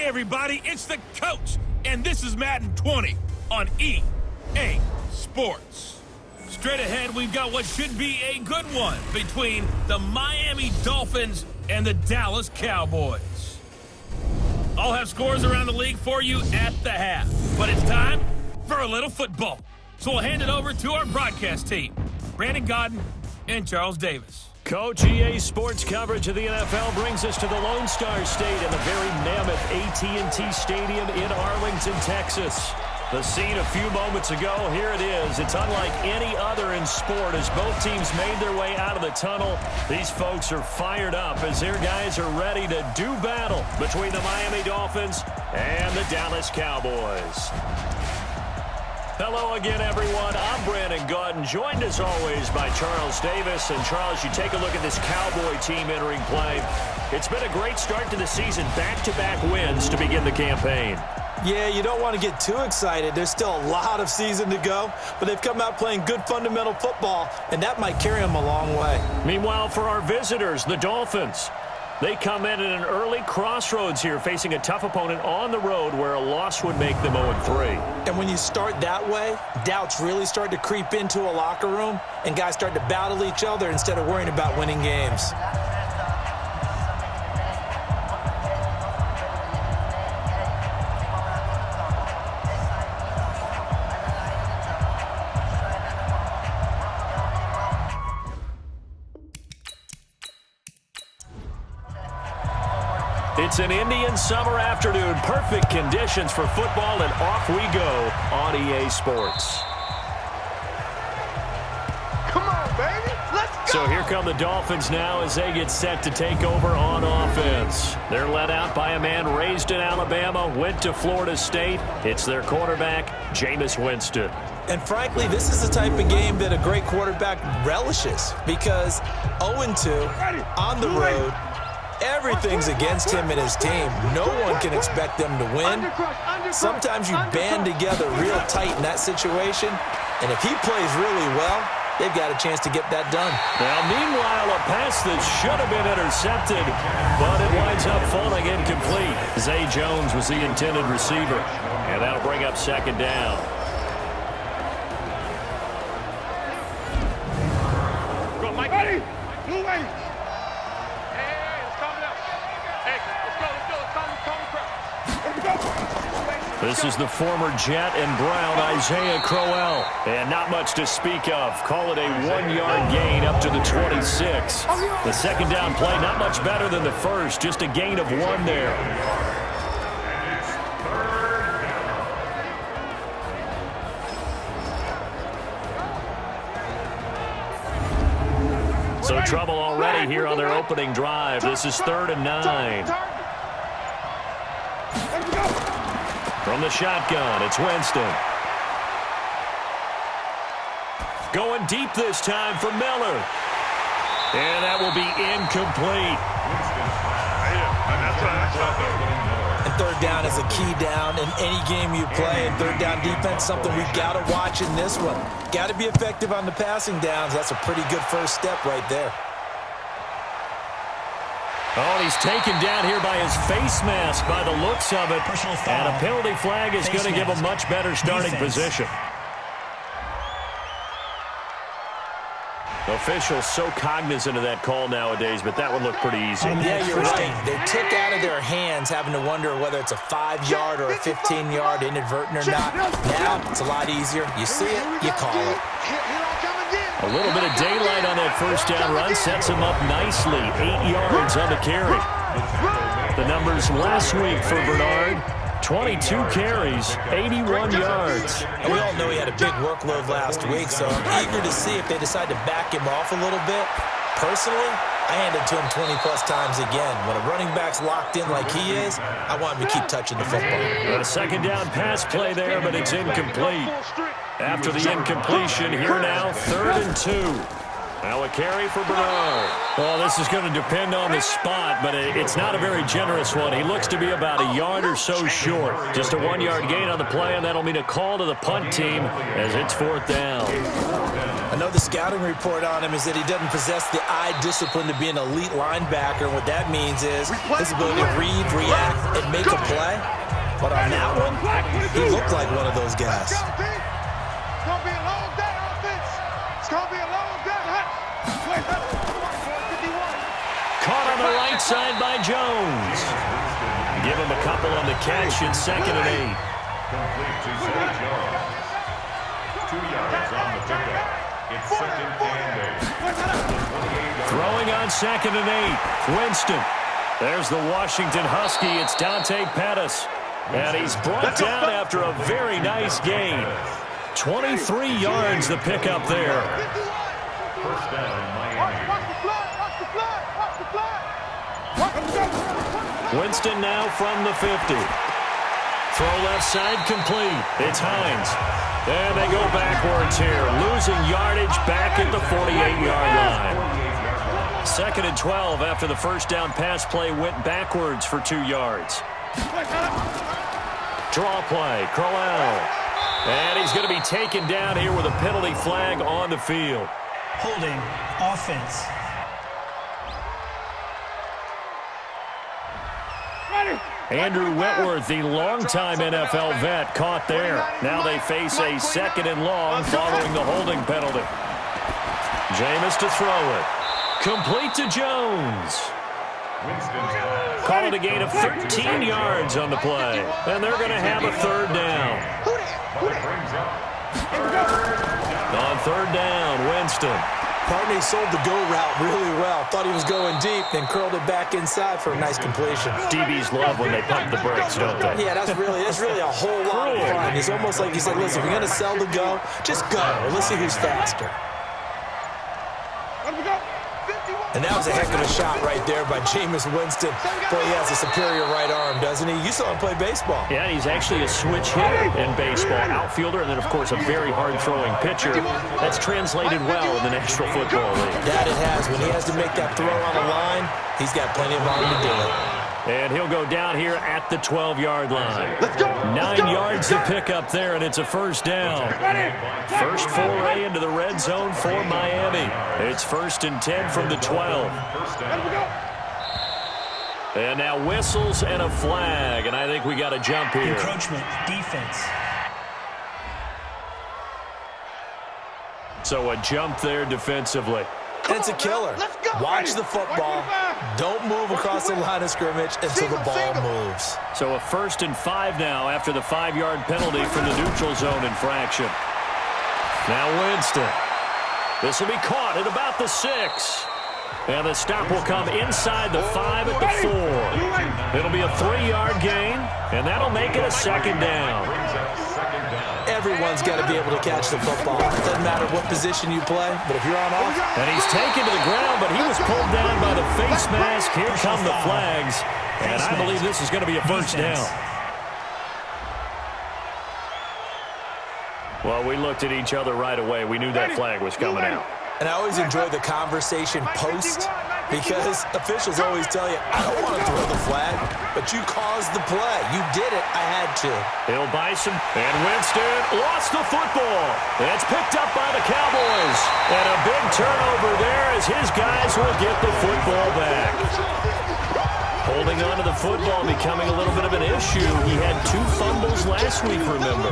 Hey everybody, it's the coach, and this is Madden 20 on EA Sports. Straight ahead, we've got what should be a good one between the Miami Dolphins and the Dallas Cowboys. I'll have scores around the league for you at the half, but it's time for a little football. So we'll hand it over to our broadcast team, Brandon Godden and Charles Davis. Coach, EA Sports coverage of the NFL brings us to the Lone Star State and the very mammoth AT&T Stadium in Arlington, Texas. The scene a few moments ago, here it is. It's unlike any other in sport as both teams made their way out of the tunnel. These folks are fired up as their guys are ready to do battle between the Miami Dolphins and the Dallas Cowboys. Hello again, everyone. I'm Brandon Godden, joined as always by Charles Davis. And Charles, you take a look at this Cowboy team entering play. It's been a great start to the season, back-to-back wins to begin the campaign. Yeah, you don't want to get too excited. There's still a lot of season to go, but they've come out playing good fundamental football, and that might carry them a long way. Meanwhile, for our visitors, the Dolphins, they come in at an early crossroads here, facing a tough opponent on the road where a loss would make them 0-3. And when you start that way, doubts really start to creep into a locker room, and guys start to battle each other instead of worrying about winning games. It's an Indian summer afternoon. Perfect conditions for football, and off we go on EA Sports. Come on, baby. Let's go. So here come the Dolphins now as they get set to take over on offense. They're led out by a man raised in Alabama, went to Florida State. It's their quarterback, Jameis Winston. And frankly, this is the type of game that a great quarterback relishes because 0-2 on the road, everything's against him and his team. No one can expect them to win. Sometimes you band together real tight in that situation, and if he plays really well, they've got a chance to get that done. Now, meanwhile, a pass that should have been intercepted, but it winds up falling incomplete. Zay Jones was the intended receiver, and that'll bring up second down. Go, Mike. Ready? Blue wave. This is the former Jet and Brown, Isaiah Crowell. And not much to speak of. Call it a 1-yard gain up to the 26. The second down play, not much better than the first. Just a gain of 1 there. So trouble already here on their opening drive. This is 3rd and 9. From the shotgun, it's Winston. Going deep this time for Miller. And that will be incomplete. And third down is a key down in any game you play. And third down defense, something we've got to watch in this one. Got to be effective on the passing downs. That's a pretty good first step right there. Oh, he's taken down here by his face mask by the looks of it. And a penalty flag is going to give him much better starting position. Officials so cognizant of that call nowadays, but that one looked pretty easy. Yeah, you're right. They took out of their hands having to wonder whether it's a 5-yard or a 15-yard inadvertent or not. Now it's a lot easier. You see it, you call it. A little bit of daylight on that first down run sets him up nicely. 8 yards on the carry. The numbers last week for Bernard, 22 carries, 81 yards. And we all know he had a big workload last week, so I'm eager to see if they decide to back him off a little bit. Personally, I hand it to him 20-plus times again. When a running back's locked in like he is, I want him to keep touching the football. A second down pass play there, but it's incomplete. After the incompletion, here now, 3rd and 2. Now a carry for Bernard. Well, this is going to depend on the spot, but it's not a very generous one. He looks to be about a yard or so short. Just a 1-yard gain on the play, and that'll mean a call to the punt team as it's 4th down. I know the scouting report on him is that he doesn't possess the eye discipline to be an elite linebacker. What that means is his ability to read, react, and make a play. But on that one, he looked like one of those guys. It's going to be a long day, offense. It's going to be a long day. Caught on the right side by Jones. Give him a couple on the catch in 2nd and 8. Complete to Zay Jones. 2 yards on the pickup. It's 2nd and 8. Throwing on 2nd and 8. Winston. There's the Washington Husky. It's Dante Pettis. And he's brought down after a very nice gain. 23 yards the pickup there. First down, Miami. Winston now from the 50. Throw left side complete. It's Hines. And they go backwards here. Losing yardage back at the 48-yard line. 2nd and 12 after the first down pass play went backwards for 2 yards. Draw play, Crowell. And he's going to be taken down here with a penalty flag on the field. Holding, offense. Andrew Whitworth, the longtime NFL vet, caught there. Now they face a 2nd and long following the holding penalty. Jameis to throw it. Complete to Jones. Call it a gain of 13 yards on the play. And they're going to have a 3rd down. On 3rd down, Winston. Partney sold the go route really well. Thought he was going deep, then curled it back inside for a nice completion. DBs love when they pump the brakes, don't they? Yeah, that's really a whole lot of fun. It's almost like he said, listen, if you're going to sell the go, just go. Let's see who's faster. And that was a heck of a shot right there by Jameis Winston. Boy, he has a superior right arm, doesn't he? You saw him play baseball. Yeah, he's actually a switch hitter in baseball. Outfielder, and then, of course, a very hard-throwing pitcher. That's translated well in the National Football League. That it has. When he has to make that throw on the line, he's got plenty of arm to do it. And he'll go down here at the 12-yard line. 9 yards to pick up there, and it's a 1st down. First foray into the red zone for Miami. It's 1st and 10 from the 12. And now whistles and a flag, and I think we got a jump here. Encroachment, defense. So a jump there defensively. And it's a killer. Watch the football. Don't move across the line of scrimmage until the ball moves. So a 1st and 5 now after the 5-yard penalty from the neutral zone infraction. Now Winston. This will be caught at about the 6. And the stop will come inside the 5 at the 4. It'll be a 3-yard gain, and that'll make it a 2nd down. Everyone's got to be able to catch the football. It doesn't matter what position you play, but if you're on off. And he's taken to the ground, but he was pulled down by the face mask. Here come the flags. And I believe this is going to be a 1st down. Well, we looked at each other right away. We knew that flag was coming out. And I always enjoy the conversation post because officials always tell you, I don't want to throw the flag, but you caused the play. You did it. I had to. He'll buy some. And Winston lost the football. It's picked up by the Cowboys. And a big turnover there as his guys will get the football back. Holding on to the football becoming a little bit of an issue. He had 2 fumbles last week, remember.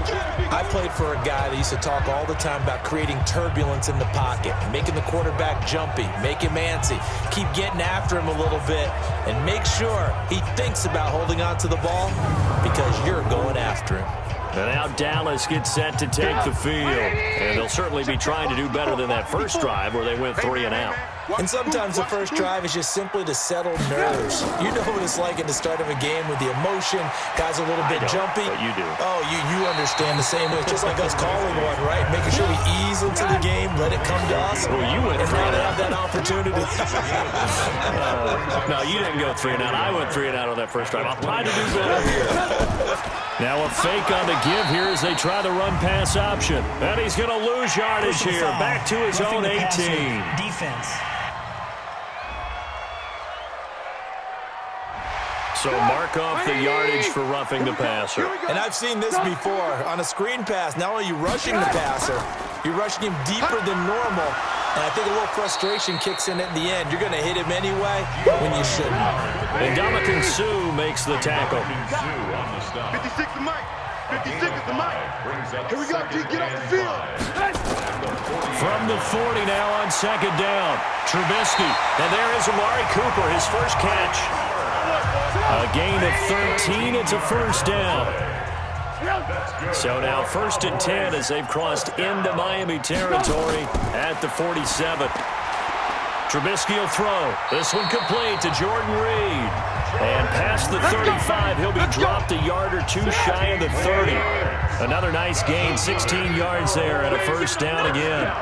I played for a guy that used to talk all the time about creating turbulence in the pocket, making the quarterback jumpy, make him antsy, keep getting after him a little bit, and make sure he thinks about holding on to the ball because you're going after him. And now Dallas gets set to take the field. And they'll certainly be trying to do better than that first drive where they went 3 and out. And sometimes the first drive is just simply to settle nerves. You know what it's like at the start of a game with the emotion. Guys are a little bit jumpy. But you do. Oh, you understand the same way. It's just like us calling one, right? Making sure we ease into the game, let it come to us. Well, you went and now they have that opportunity. No, you didn't go 3 and out. I went 3 and out on that first drive. I'll try to do better here. Now a fake on the give here as they try the run-pass option. And he's going to lose yardage here. Back to his own 18. Defense. So mark off the yardage for roughing the passer. And I've seen this before. On a screen pass, not only are you rushing the passer, you're rushing him deeper than normal. And I think a little frustration kicks in at the end. You're going to hit him anyway when you shouldn't. And Dominican Sue makes the tackle. 56 is Mike. 56 is the Mike. Here we go, T. Get off the field. From the 40 now on second down. Trubisky. And there is Amari Cooper, his first catch. A gain of 13. It's a first down. So now 1st and 10 as they've crossed into Miami territory at the 47. Trubisky will throw. This one complete to Jordan Reed. And past the 35, he'll be dropped a yard or two shy of the 30. Another nice gain, 16 yards there and a first down again.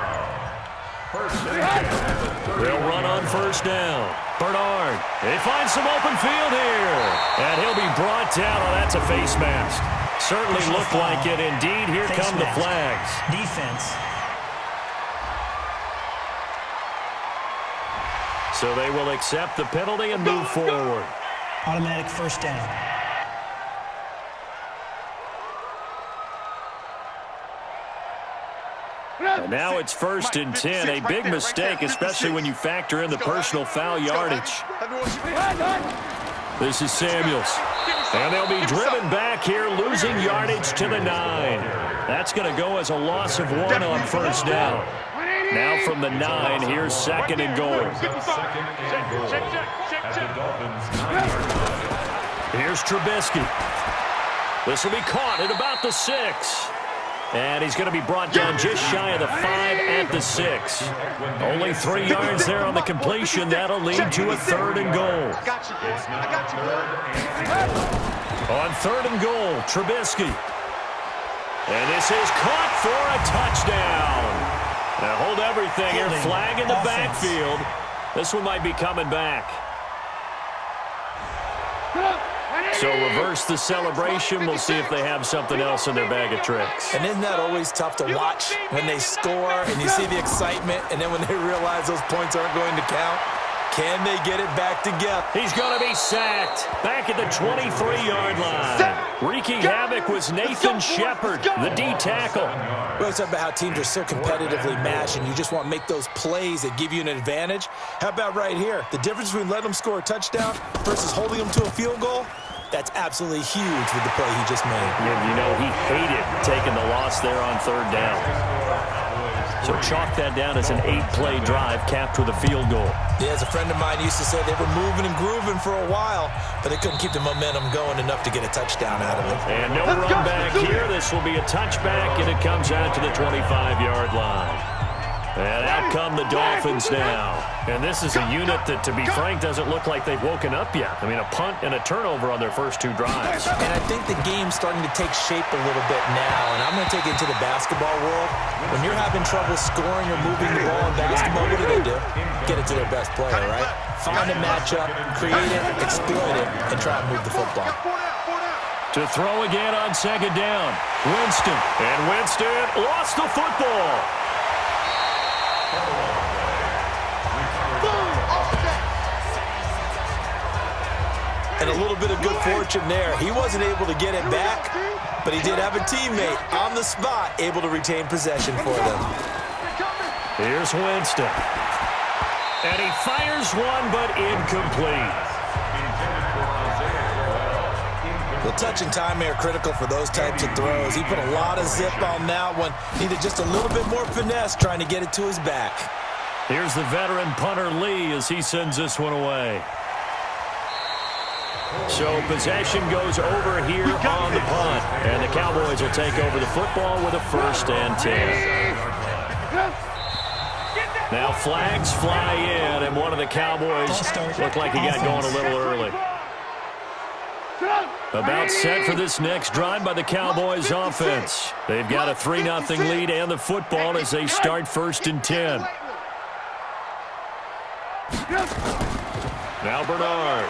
They'll run on first down. Bernard, he finds some open field here. And he'll be brought down. Oh, that's a face mask. Certainly looked like it. Indeed, here come the flags. Defense. So they will accept the penalty and move forward. Automatic first down. And now it's 1st and 10. A big mistake, especially when you factor in the personal foul yardage. This is Samuels. And they'll be driven back here, losing yardage to the 9. That's going to go as a loss of 1 on first down. Now from the 9, here's 2nd and goal. Here's Trubisky. This will be caught at about the 6. And he's going to be brought down just shy of the 5 at the 6. Only 3 yards there on the completion. That'll lead to a 3rd and goal. On 3rd and goal, Trubisky. And this is caught for a touchdown. Now hold everything here. Flag in the backfield. This one might be coming back. So reverse the celebration. We'll see if they have something else in their bag of tricks. And isn't that always tough to watch when they score and you see the excitement, and then when they realize those points aren't going to count? Can they get it back together? He's going to be sacked back at the 23-yard line. Wreaking havoc was Nathan Shepard, the D tackle. We always talk about how teams are so competitively matched, and you just want to make those plays that give you an advantage. How about right here? The difference between letting them score a touchdown versus holding them to a field goal? That's absolutely huge with the play he just made. Yeah, you know, he hated taking the loss there on 3rd down. So chalk that down as an 8-play drive capped with a field goal. Yeah, as a friend of mine used to say, they were moving and grooving for a while, but they couldn't keep the momentum going enough to get a touchdown out of it. And no run back here. This will be a touchback, and it comes out to the 25-yard line. And out come the Dolphins now. And this is a unit that, to be frank, doesn't look like they've woken up yet. I mean, a punt and a turnover on their first 2 drives. And I think the game's starting to take shape a little bit now. And I'm going to take it into the basketball world. When you're having trouble scoring or moving the ball in basketball, what do? Get it to their best player, right? Find a matchup, create it, exploit it, and try and move the football. To throw again on 2nd down. Winston. And Winston lost the football. And a little bit of good fortune there. He wasn't able to get it back, but he did have a teammate on the spot able to retain possession for them. Here's Winston. And he fires one, but incomplete. The touch and time are critical for those types of throws. He put a lot of zip on that one. Needed just a little bit more finesse trying to get it to his back. Here's the veteran punter Lee as he sends this one away. So possession goes over here on the punt. And the Cowboys will take over the football with a 1st and 10. Now flags fly in, and one of the Cowboys looked like he got going a little early. About set for this next drive by the Cowboys offense. They've got a 3-0 lead and the football as they start 1st and 10. Now Bernard.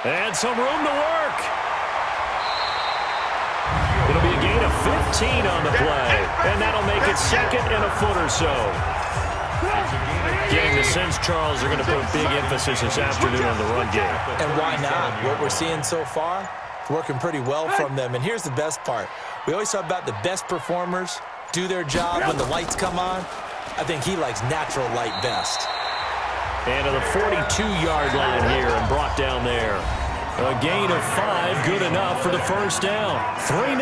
And some room to work. It'll be a gain of 15 on the play. And that'll make it 2nd and a foot or so. Getting the sense, Charles, are going to put big emphasis this afternoon on the run game. And why not? What we're seeing so far, it's working pretty well from them. And here's the best part. We always talk about the best performers do their job when the lights come on. I think he likes natural light best. And to the 42-yard line here and brought down there. A gain of 5, good enough for the first down. 3-0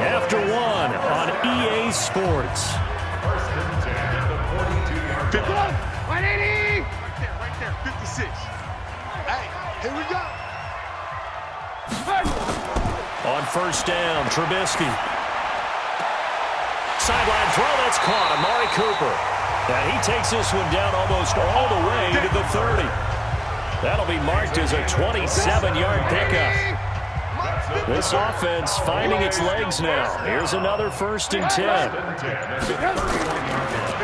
after 1 on EA Sports. 180! Right there, 56. Hey, here we go. On first down, Trubisky. Sideline throw, that's caught. Amari Cooper. And he takes this one down almost all the way to the 30. That'll be marked as a 27-yard pickup. This offense finding its legs now. Here's another 1st and 10.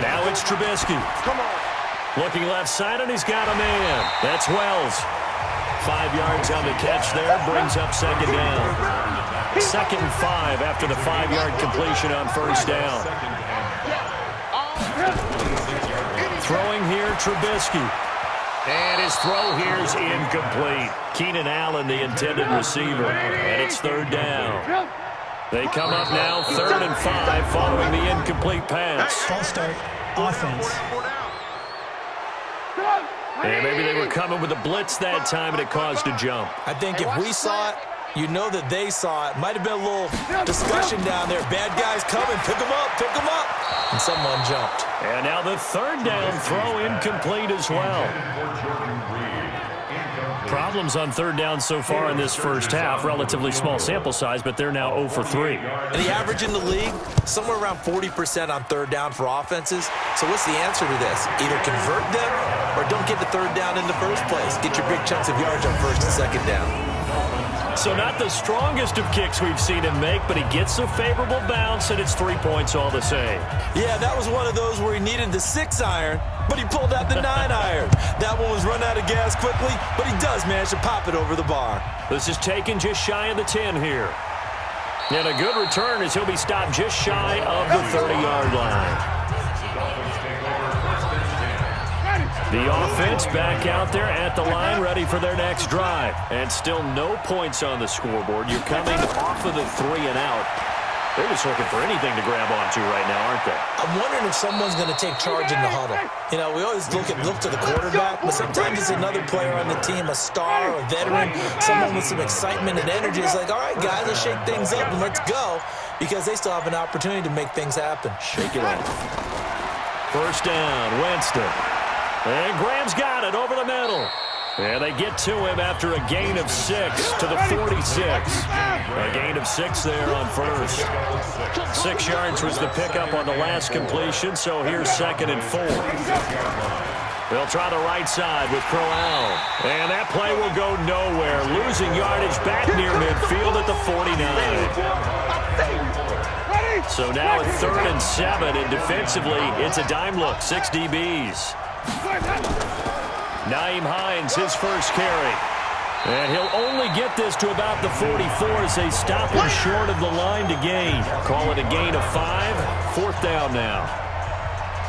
Now it's Trubisky. Looking left side, and he's got a man. That's Wells. 5 yards on the catch there, brings up 2nd down. 2nd and 5 after the 5-yard completion on first down. Throwing here, Trubisky. And his throw here is incomplete. Keenan Allen, the intended receiver. And it's 3rd down. They come up now 3rd and 5 following the incomplete pass. False start. Offense. And maybe they were coming with a blitz that time, and it caused a jump. I think if we saw it, you know that they saw it. Might have been a little discussion down there. Bad guys coming. Pick them up. Pick them up. And someone jumped. And now the 3rd down throw incomplete as well. Problems on 3rd down so far in this first half. Relatively small sample size, but they're now 0 for 3. And the average in the league, somewhere around 40% on 3rd down for offenses. So what's the answer to this? Either convert them or don't get the 3rd down in the first place. Get your big chunks of yards on 1st and 2nd down. So not the strongest of kicks we've seen him make, but he gets a favorable bounce, and it's 3 points all the same. Yeah, that was one of those where he needed the 6-iron, but he pulled out the 9-iron. That one was run out of gas quickly, but he does manage to pop it over the bar. This is taken just shy of the 10 here. And a good return as he'll be stopped just shy of the 30-yard line. The offense back out there at the line, ready for their next drive. And still no points on the scoreboard. You're coming off of the 3 and out. They're just looking for anything to grab onto right now, aren't they? I'm wondering if someone's going to take charge in the huddle. You know, we always look to the quarterback, but sometimes it's another player on the team, a star, a veteran, someone with some excitement and energy. It's like, all right, guys, let's shake things up and let's go, because they still have an opportunity to make things happen. Shake it up. First down, Winston. And Graham's got it over the middle. And they get to him after a gain of 6 to the 46. A gain of 6 there on first. 6 yards was the pickup on the last completion, so here's 2nd and 4. They'll try the right side with Crowell. And that play will go nowhere. Losing yardage back near midfield at the 49. So now at 3rd and 7, and defensively, it's a dime look, 6 DBs. Nyheim Hines, his first carry. And he'll only get this to about the 44 as they stop him short of the line to gain. Call it a gain of 5. 4th down now.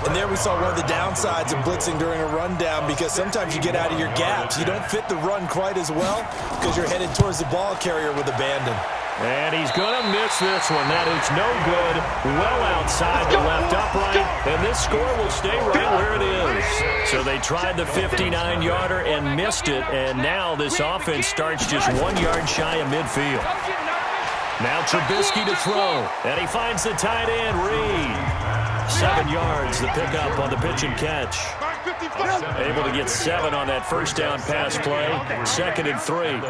And there we saw one of the downsides of blitzing during a rundown, because sometimes you get out of your gaps. You don't fit the run quite as well because you're headed towards the ball carrier with abandon. And he's going to miss this one. That is no good. Well outside the left upright. And this score will stay right where it is. So they tried the 59-yarder and missed it. And now this offense starts just 1 yard shy of midfield. Now Trubisky to throw. And he finds the tight end, Reed. 7 yards, the pickup on the pitch and catch. Able to get 7 on that first down pass play. 2nd and 3.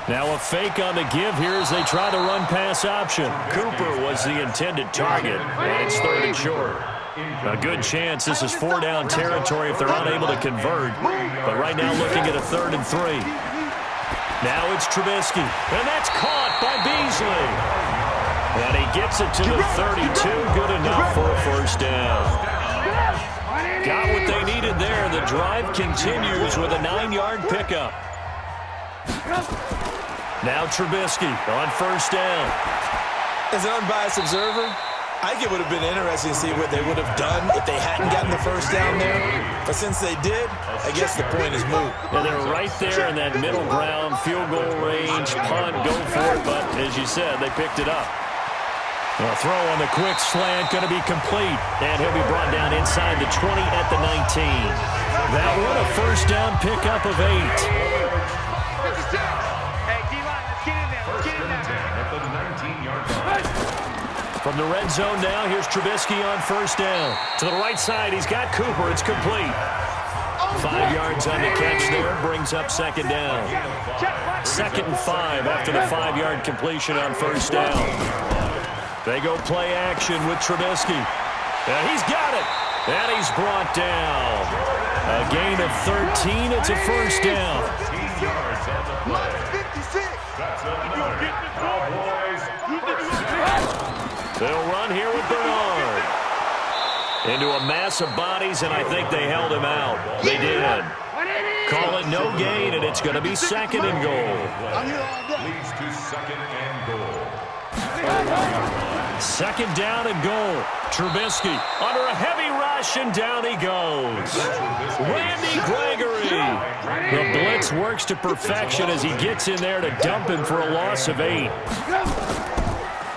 Now a fake on the give here as they try to run pass option. Cooper was the intended target, and it's 3rd and short. A good chance this is 4-down territory if they're unable to convert. But right now looking at a 3rd and 3. Now it's Trubisky, and that's caught by Beasley. And he gets it to the 32, good enough for a 1st down. Got what they needed there. The drive continues with a 9-yard pickup. Now Trubisky on 1st down. As an unbiased observer, I think it would have been interesting to see what they would have done if they hadn't gotten the 1st down there. But since they did, I guess the point is moot. And they're right there in that middle ground, field goal range, punt, go for it. But as you said, they picked it up. A throw on the quick slant, going to be complete. And he'll be brought down inside the 20 at the 19. That one a 1st down pickup of 8. From the red zone now, here's Trubisky on 1st down. To the right side, he's got Cooper. It's complete. 5 yards on the catch there, brings up 2nd down. 2nd and 5 after the 5-yard completion on 1st down. They go play action with Trubisky. And he's got it. And he's brought down. A gain of 13. It's a 1st down. They'll run here with Bernard. Into a mass of bodies, and I think they held him out. They did. Call it no gain, and it's going to be 2nd and goal. Leads to 2nd and goal. 2nd down and goal. Trubisky under a heavy rush, and down he goes. Randy Gregory. The blitz works to perfection as he gets in there to dump him for a loss of 8.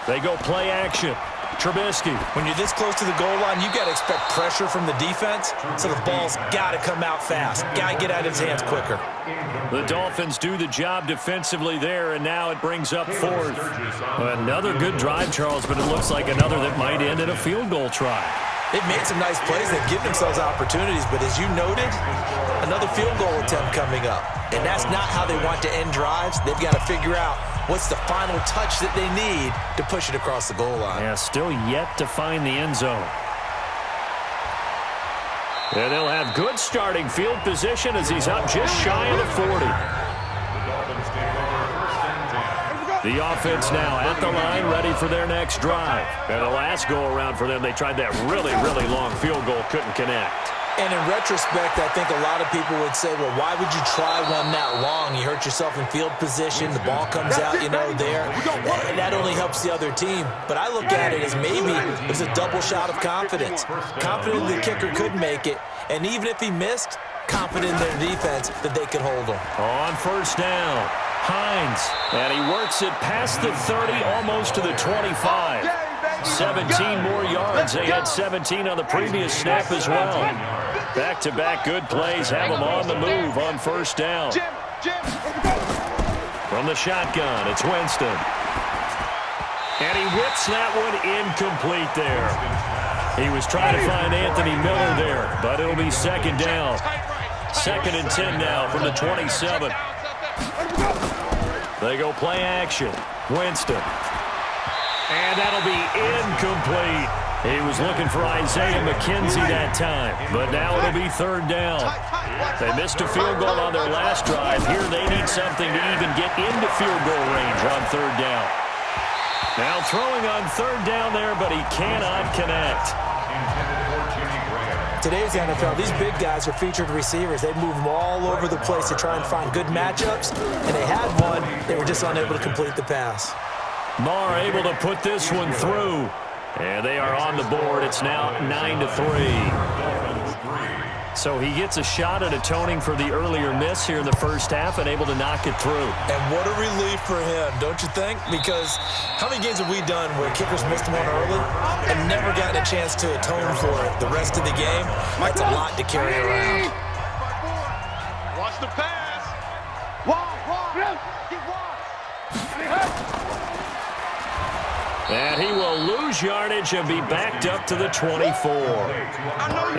They go play action. Trubisky. When you're this close to the goal line, you got to expect pressure from the defense, so the ball's got to come out fast. Got to get out of his hands quicker. The Dolphins do the job defensively there, and now it brings up 4th. Another good drive, Charles, but it looks like another that might end in a field goal try. They've made some nice plays. They've given themselves opportunities, but as you noted, another field goal attempt coming up. And that's not how they want to end drives. They've got to figure out what's the final touch that they need to push it across the goal line. Yeah, still yet to find the end zone. And they'll have good starting field position as he's up just shy of the 40. The offense now at the line, ready for their next drive. And the last go-around for them, they tried that really, really long field goal, couldn't connect. And in retrospect, I think a lot of people would say, well, why would you try one that long? You hurt yourself in field position. The ball comes out, there. And that only helps the other team. But I look at it as maybe it was a double shot of confidence. Confident the kicker could make it. And even if he missed, confident in their defense that they could hold him. On 1st down, Hines. And he works it past the 30, almost to the 25. 17 more yards. They had 17 on the previous snap as well. Back-to-back good plays have them on the move on 1st down. From the shotgun, it's Winston. And he whips that one incomplete there. He was trying to find Anthony Miller there, but it'll be 2nd down. 2nd and 10 now from the 27. They go play action. Winston. And that'll be incomplete. He was looking for Isaiah McKenzie that time, but now it'll be 3rd down. They missed a field goal on their last drive. Here they need something to even get into field goal range on 3rd down. Now throwing on 3rd down there, but he cannot connect. Today's NFL, these big guys are featured receivers. They move them all over the place to try and find good matchups, and they had one. They were just unable to complete the pass. Marr able to put this one through. And they are on the board. It's now 9-3. So he gets a shot at atoning for the earlier miss here in the first half and able to knock it through. And what a relief for him, don't you think? Because how many games have we done where kickers missed one early and never gotten a chance to atone for it the rest of the game? That's a lot to carry around. Watch the pass. And he will lose yardage and be backed up to the 24.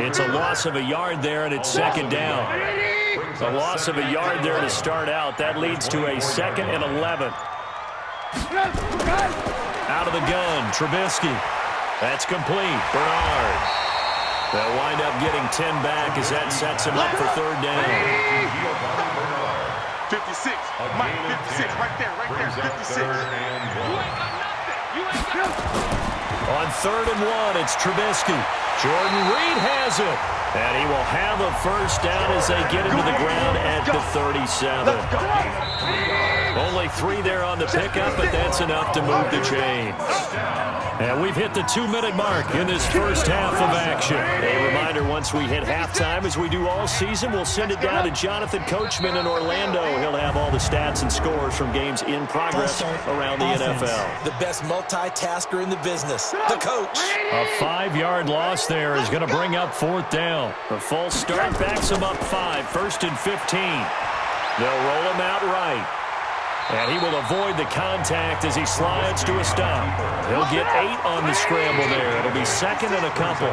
It's a loss of a yard there, and it's 2nd down. A loss of a yard there to start out. That leads to a 2nd and 11. Out of the gun, Trubisky. That's complete. Bernard. They'll wind up getting 10 back as that sets him up for 3rd down. 56. Mike, 56. Right there. 56. On 3rd and 1, it's Trubisky. Jordan Reed has it. And he will have a 1st down as they get into the ground at the 37. Only 3 there on the pickup, but that's enough to move the chains. And we've hit the 2-minute mark in this first half of action. A reminder, once we hit halftime, as we do all season, we'll send it down to Jonathan Coachman in Orlando. He'll have all the stats and scores from games in progress around the NFL. The best multitasker in the business, the coach. A 5-yard loss there is going to bring up 4th down. The false start backs him up 5, 1st and 15. They'll roll him out right. And he will avoid the contact as he slides to a stop. He'll get 8 on the scramble there. It'll be 2nd and a couple.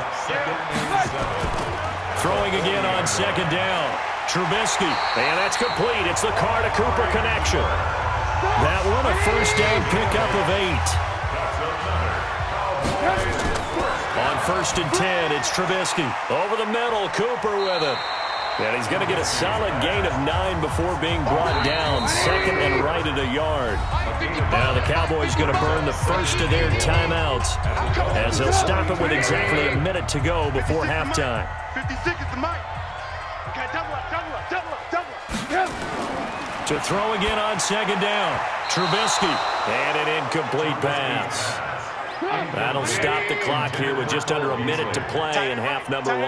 Throwing again on 2nd down. Trubisky. And that's complete. It's the Carr-to-Cooper connection. That one a 1st down pickup of 8. On 1st and 10, it's Trubisky. Over the middle, Cooper with it. And he's going to get a solid gain of 9 before being brought down. 2nd and right at a yard. Now the Cowboys going to burn the first of their timeouts as they'll stop it with exactly a minute to go before halftime. 56 is the mic. Okay, double up. To throw again on 2nd down. Trubisky. And an incomplete pass. That'll stop the clock here with just under a minute to play in half number 1.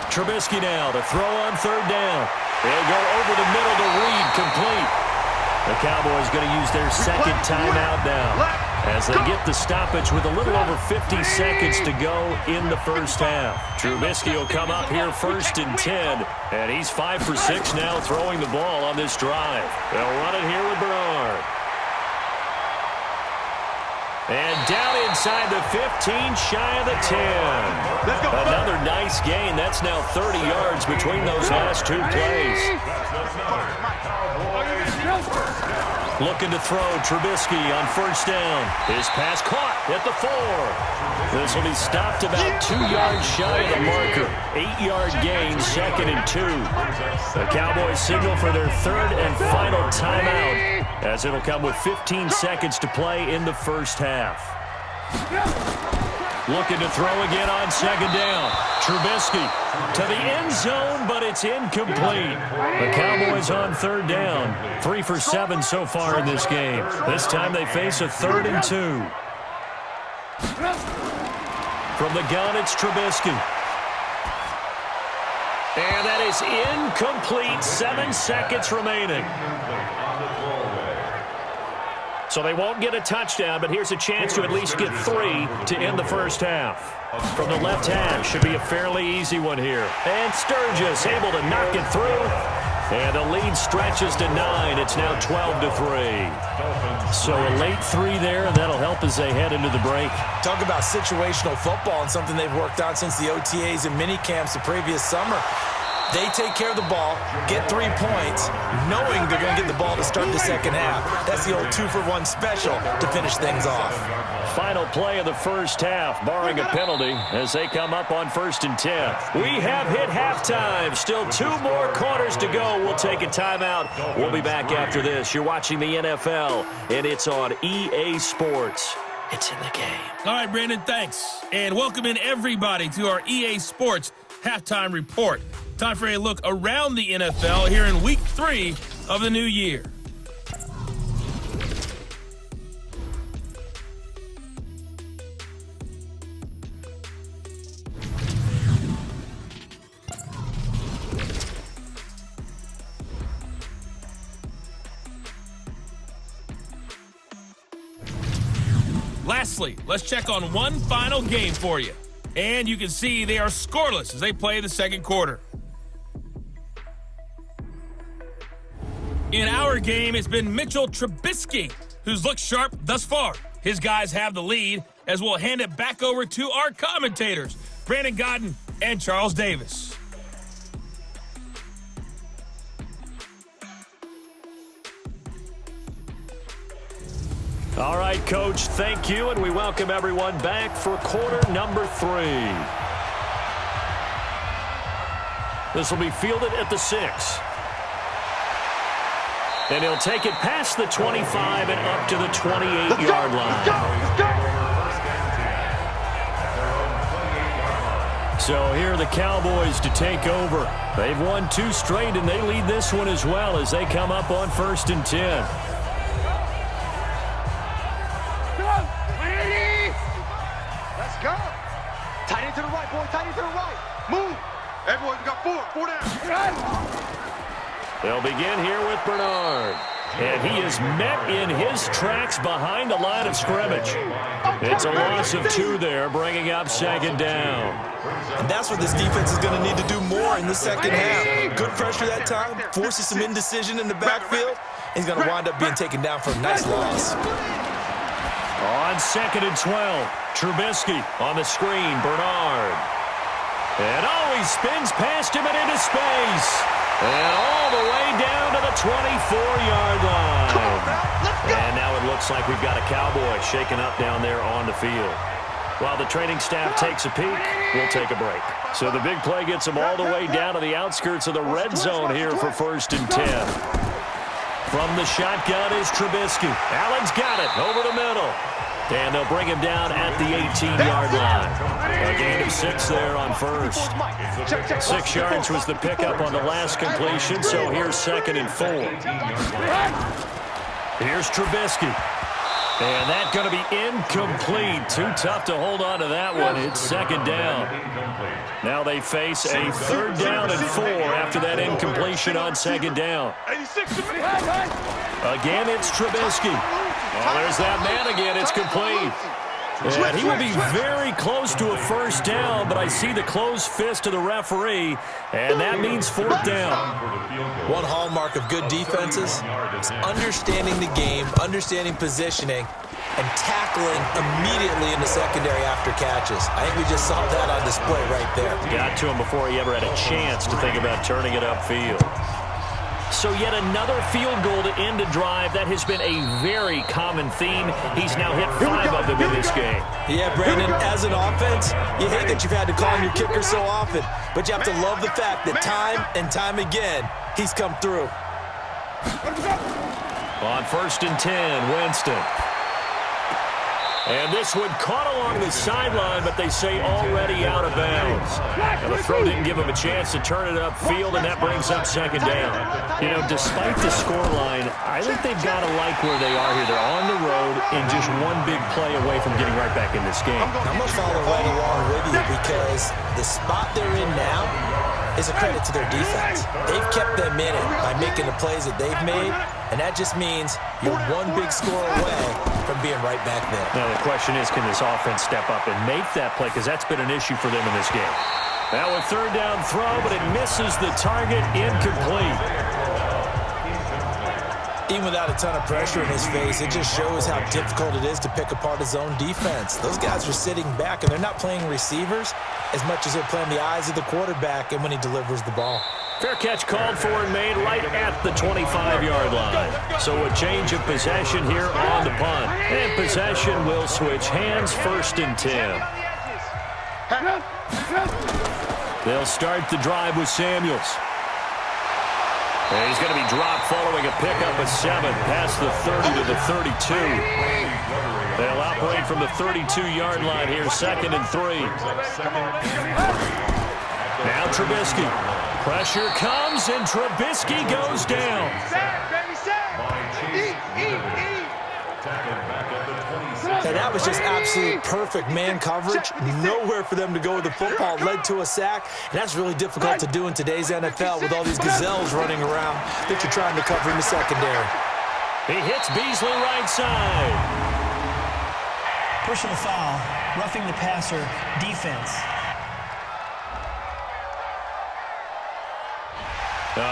Trubisky now to throw on 3rd down. They'll go over the middle to Reed, complete. The Cowboys going to use their 2nd timeout now as they get the stoppage with a little over 50 seconds to go in the first half. Trubisky will come up here 1st and 10, and he's 5 for 6 now throwing the ball on this drive. They'll run it here with Bernard. And down inside the 15, shy of the 10. Another nice gain. That's now 30 yards between those last 2 plays. Looking to throw, Trubisky on 1st down. His pass caught at the 4. This will be stopped about 2 yards shy of the marker. 8-yard gain, 2nd and 2. The Cowboys signal for their 3rd and final timeout, as it'll come with 15 seconds to play in the first half. Looking to throw again on 2nd down. Trubisky to the end zone, but it's incomplete. The Cowboys on 3rd down. 3 for 7 so far in this game. This time they face a 3rd and 2. From the gun, it's Trubisky. And that is incomplete. 7 seconds remaining. So they won't get a touchdown, but here's a chance to at least get 3 to end the first half. From the left hash, should be a fairly easy one here. And Sturgis able to knock it through. And the lead stretches to 9. It's now 12-3. So a late 3 there, and that'll help as they head into the break. Talk about situational football and something they've worked on since the OTAs and mini camps the previous summer. They take care of the ball, get 3 points, knowing they're going to get the ball to start the second half. That's the old 2-for-1 special to finish things off. Final play of the first half, barring a penalty, as they come up on 1st and 10. We have hit halftime. Still 2 more quarters to go. We'll take a timeout. We'll be back after this. You're watching the NFL, and it's on EA Sports. It's in the game. All right, Brandon, thanks. And welcome in everybody to our EA Sports Halftime Report. Time for a look around the NFL here in Week 3 of the new year. Lastly, let's check on one final game for you. And you can see they are scoreless as they play the second quarter. In our game, it's been Mitchell Trubisky who's looked sharp thus far. His guys have the lead as we'll hand it back over to our commentators, Brandon Godden and Charles Davis. All right, Coach, thank you, and we welcome everyone back for quarter number 3. This will be fielded at the 6. And he'll take it past the 25 and up to the 28-yard line. So here are the Cowboys to take over. They've won 2 straight, and they lead this one as well as they come up on 1st and 10. Let's go. Tight end to the right, boy. Tight end to the right. Move. Everyone, we got 4 down. They'll begin here with Bernard. And he is met in his tracks behind the line of scrimmage. It's a loss of 2 there, bringing up 2nd down. And that's what this defense is going to need to do more in the second half. Good pressure that time, forces some indecision in the backfield. He's going to wind up being taken down for a nice loss. On 2nd and 12, Trubisky on the screen, Bernard. And he spins past him and into space. And all the way down to the 24-yard line. And now it looks like we've got a Cowboy shaking up down there on the field. While the training staff takes a peek, we'll take a break. So the big play gets them all the way down to the outskirts of the red zone here for 1st and 10. From the shotgun is Trubisky. Allen's got it over the middle. And they'll bring him down at the 18-yard line. A gain of 6 there on 1st. 6 yards was the pickup on the last completion, so here's 2nd and 4. Here's Trubisky. And that's going to be incomplete. Too tough to hold on to that one. It's 2nd down. Now they face a 3rd down and 4 after that incompletion on 2nd down. Again, it's Trubisky. Oh, there's that man again. It's complete. And he will be very close to a 1st down, but I see the closed fist of the referee, and that means 4th down. One hallmark of good defenses is understanding the game, understanding positioning, and tackling immediately in the secondary after catches. I think we just saw that on display right there. Got to him before he ever had a chance to think about turning it upfield. So yet another field goal to end a drive. That has been a very common theme. He's now hit 5 of them in this game. Yeah, Brandon, as an offense, you hate that you've had to call on your kicker so often, but you have to love the fact that time and time again, he's come through. On 1st and 10, Winston. And this one caught along the sideline, but they say already out of bounds. And the throw didn't give him a chance to turn it upfield, and that brings up 2nd down. You know, despite the scoreline, I think they've got to like where they are here. They're on the road and just one big play away from getting right back in this game. I'm going to follow right along with you because the spot they're in now is a credit to their defense. They've kept them in it by making the plays that they've made, and that just means you're one big score away from being right back there. Now the question is, can this offense step up and make that play? Because that's been an issue for them in this game. Now a 3rd down throw, but it misses the target, incomplete. Even without a ton of pressure in his face, it just shows how difficult it is to pick apart his own defense. Those guys are sitting back, and they're not playing receivers as much as they're playing the eyes of the quarterback and when he delivers the ball. Fair catch called for and made right at the 25-yard line. So a change of possession here on the punt. And possession will switch hands, 1st and 10. They'll start the drive with Samuels. And he's going to be dropped following a pickup of 7 past the 30 to the 32. They'll operate from the 32-yard line here, 2nd and 3. Now Trubisky. Pressure comes, and Trubisky goes down. And that was just absolute perfect man coverage. Nowhere for them to go with the football. Led to a sack. And that's really difficult to do in today's NFL with all these gazelles running around that you're trying to cover in the secondary. He hits Beasley right side. Personal foul, roughing the passer, defense.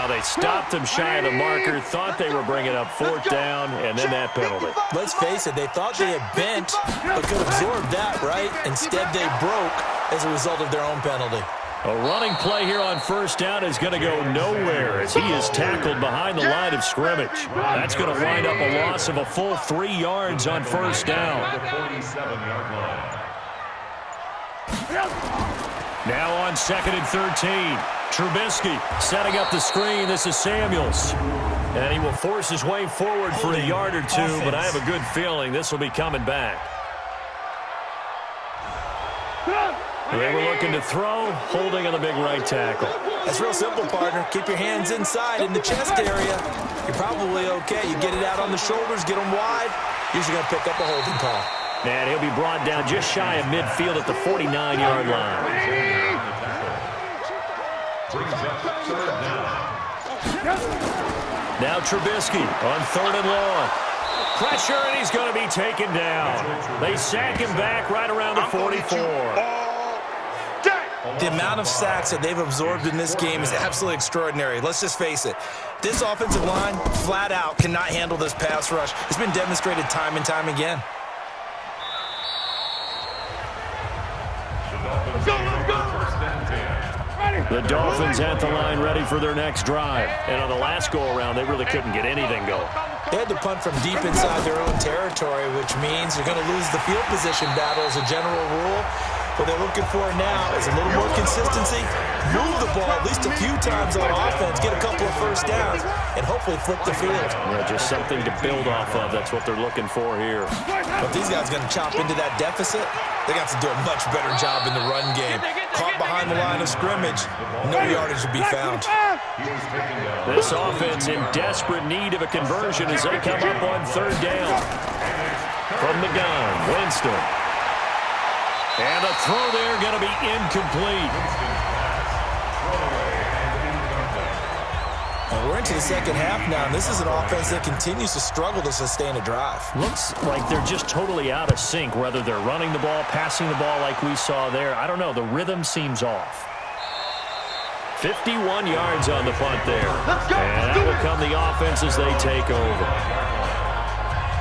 They stopped him shy of the marker, thought they were bringing up 4th down, and then that penalty. Let's face it, they thought they had bent, but could absorb that, right? Instead, they broke as a result of their own penalty. A running play here on first down is going to go nowhere as he is tackled behind the line of scrimmage. That's going to wind up a loss of a full 3 yards on first down. The 47-yard line. Now on 2nd and 13. Trubisky setting up the screen. This is Samuels. And he will force his way forward for a yard or two, but I have a good feeling this will be coming back. They were looking to throw, holding on the big right tackle. That's real simple, partner. Keep your hands inside in the chest area. You're probably okay. You get it out on the shoulders, get them wide. Usually going to pick up a holding call. And he'll be brought down just shy of midfield at the 49-yard line. Now Trubisky on 3rd and long. Pressure, and he's going to be taken down. They sack him back right around the 44. The amount of sacks that they've absorbed in this game is absolutely extraordinary. Let's just face it. This offensive line, flat out, cannot handle this pass rush. It's been demonstrated time and time again. The Dolphins at the line ready for their next drive. And on the last go-around, they really couldn't get anything going. They had to punt from deep inside their own territory, which means you're going to lose the field position battle as a general rule. What they're looking for now is a little more consistency, move the ball at least a few times on offense, get a couple of first downs, and hopefully flip the field. Yeah, just something to build off of. That's what they're looking for here. But these guys are going to chop into that deficit. They got to do a much better job in the run game. Caught behind the line of scrimmage, no yardage to be found. This offense in desperate need of a conversion as they come up on 3rd down. From the gun, Winston. And the throw there going to be incomplete. And we're into the second half now, and this is an offense that continues to struggle to sustain a drive. Looks like they're just totally out of sync, whether they're running the ball, passing the ball like we saw there. I don't know. The rhythm seems off. 51 yards on the punt there. And that will come the offense as they take over.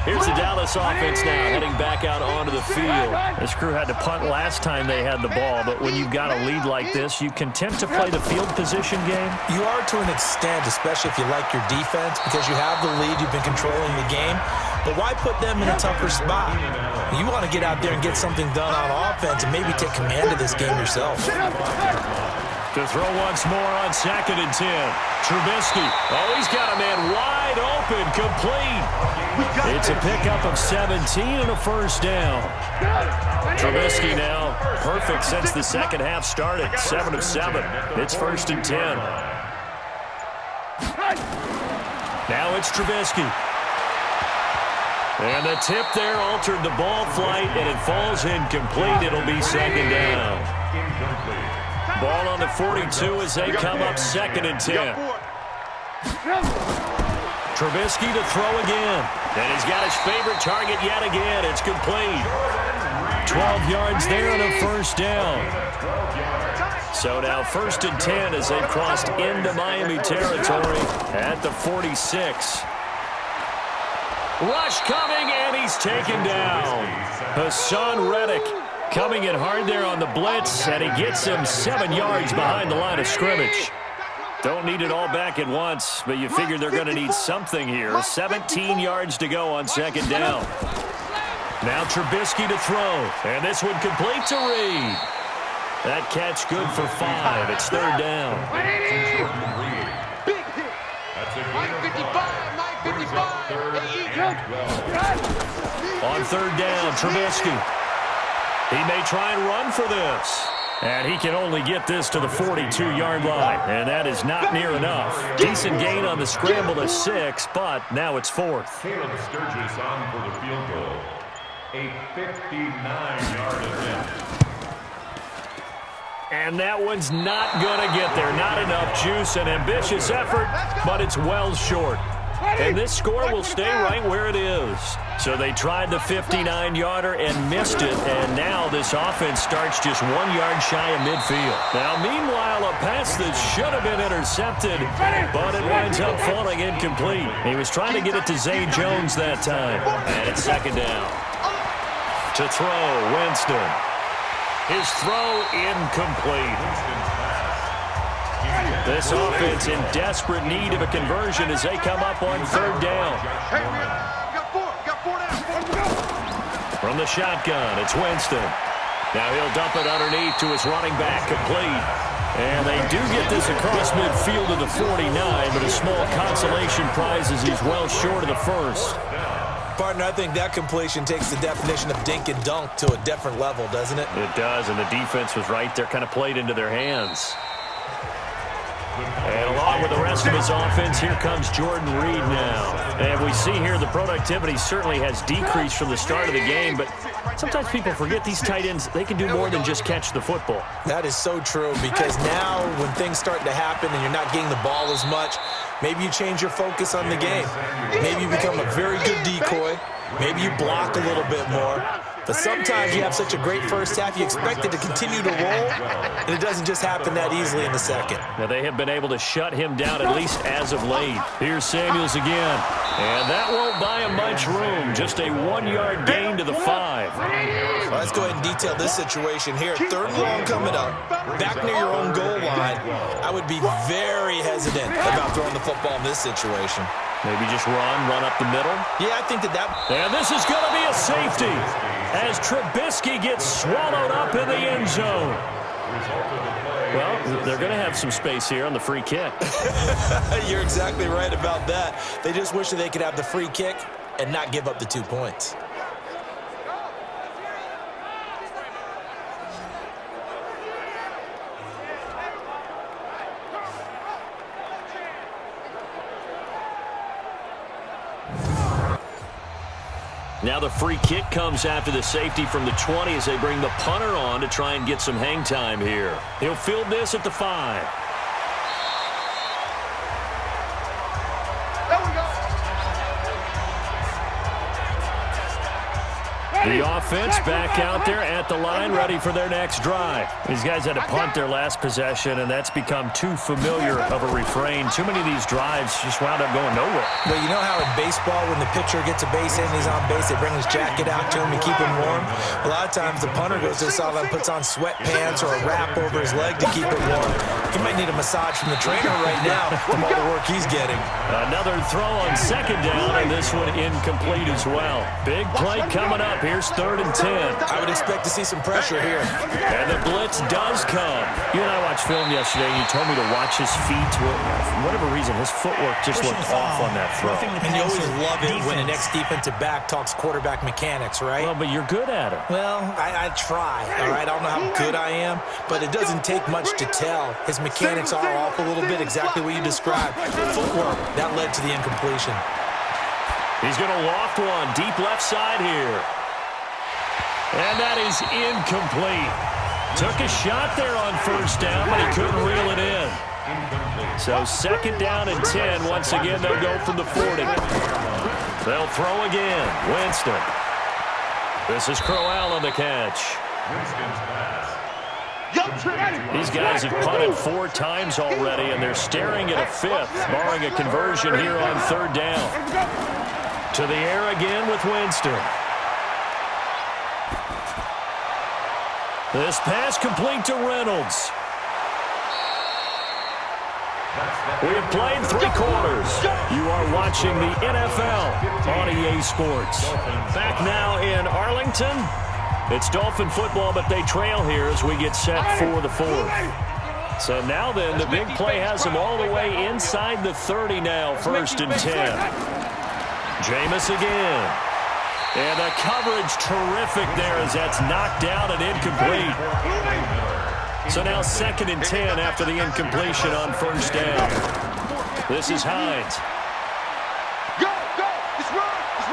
Here's the Dallas offense now, heading back out onto the field. This crew had to punt last time they had the ball, but when you've got a lead like this, you content to play the field position game? You are to an extent, especially if you like your defense, because you have the lead, you've been controlling the game. But why put them in a tougher spot? You want to get out there and get something done on offense and maybe take command of this game yourself. To throw once more on 2nd and 10. Trubisky. Oh, he's got a man wide open, complete. It's a pickup of 17 and a first down. Trubisky now perfect since the second half started. 7 of 7. It's 1st and 10. Now it's Trubisky. And the tip there altered the ball flight, and it falls incomplete. It'll be 2nd down. Ball on the 42 as they come up 2nd and 10. Trubisky to throw again. And he's got his favorite target yet again. It's complete. 12 yards there and a first down. So now 1st and 10 as they've crossed into Miami territory at the 46. Rush coming, and he's taken down. Hassan Reddick coming in hard there on the blitz, and he gets him 7 yards behind the line of scrimmage. Don't need it all back at once, but you figure they're going to need something here. 17 yards to go on 2nd down. Now Trubisky to throw, and this one complete to Reed. That catch good for 5. It's 3rd down. On 3rd down, Trubisky. He may try and run for this. And he can only get this to the 42-yard line. And that is not near enough. Decent gain on the scramble to 6, but now it's 4th. Caleb Sturgis on for the field goal. A 59-yard attempt. And that one's not going to get there. Not enough juice. An ambitious effort, but it's well short. And this score will stay right where it is. So they tried the 59-yarder and missed it, and now this offense starts just 1 yard shy of midfield. Now, meanwhile, a pass that should have been intercepted, but it winds up falling incomplete. He was trying to get it to Zay Jones that time. And it's 2nd down. To throw, Winston. His throw incomplete. This offense in desperate need of a conversion as they come up on third down. Hey, we got four down. From the shotgun, it's Winston. Now he'll dump it underneath to his running back, complete. And they do get this across midfield of the 49, but a small consolation prize as he's well short of the first. Partner, I think that completion takes the definition of dink and dunk to a different level, doesn't it? It does, and the defense was right there, kind of played into their hands. And along with the rest of his offense, here comes Jordan Reed now. And we see here the productivity certainly has decreased from the start of the game, but sometimes people forget these tight ends, they can do more than just catch the football. That is so true, because now when things start to happen and you're not getting the ball as much, maybe you change your focus on the game. Maybe you become a very good decoy. Maybe you block a little bit more. But sometimes you have such a great first half, you expect it to continue to roll, and it doesn't just happen that easily in the second. Now they have been able to shut him down, at least as of late. Here's Samuels again. And that won't buy him much room. Just a 1-yard gain to the 5. Well, let's go ahead and detail this situation here. Third and long coming up. Back near your own goal line. I would be very hesitant about throwing the football in this situation. Maybe just run up the middle. Yeah, I think that. And this is going to be a safety as Trubisky gets swallowed up in the end zone. Well, they're going to have some space here on the free kick. You're exactly right about that. They just wish that they could have the free kick and not give up the 2 points. Now the free kick comes after the safety from the 20 as they bring the punter on to try and get some hang time here. He'll field this at the 5. There we go. The offense back out there at the line, ready for their next drive. These guys had to punt their last possession, and that's become too familiar of a refrain. Too many of these drives just wound up going nowhere. Well, you know how in baseball, when the pitcher gets a base hit and he's on base, they bring his jacket out to him to keep him warm? A lot of times the punter goes to the sideline, puts on sweatpants or a wrap over his leg to keep it warm. He might need a massage from the trainer right now from all the work he's getting. Another throw on second down, and this one incomplete as well. Big play coming up. Here's 3rd and 10. I would expect to see some pressure here. And the blitz does come. You and I watched film yesterday, and you told me to watch his feet. For whatever reason, his footwork just looked off on that throw. And you always love it when an ex-defensive back talks quarterback mechanics, right? Well, but you're good at it. Well, I try, all right? I don't know how good I am, but it doesn't take much to tell. His mechanics are off a little bit, exactly what you described. Footwork, that led to the incompletion. He's going to loft one, deep left side here. And that is incomplete. Took a shot there on first down, but he couldn't reel it in. So 2nd down and 10. Once again, they'll go from the 40. They'll throw again. Winston. This is Crowell on the catch. These guys have punted 4 times already, and they're staring at a 5th, barring a conversion here on 3rd down. To the air again with Winston. This pass complete to Reynolds. We have played 3 quarters. You are watching the NFL on EA Sports. Back now in Arlington. It's Dolphin football, but they trail here as we get set for the 4th. So now then, the big play has them all the way inside the 30 now, 1st and 10. Jameis again. And the coverage terrific there as that's knocked down and incomplete. So now 2nd and 10 after the incompletion on 1st down. This is Hines.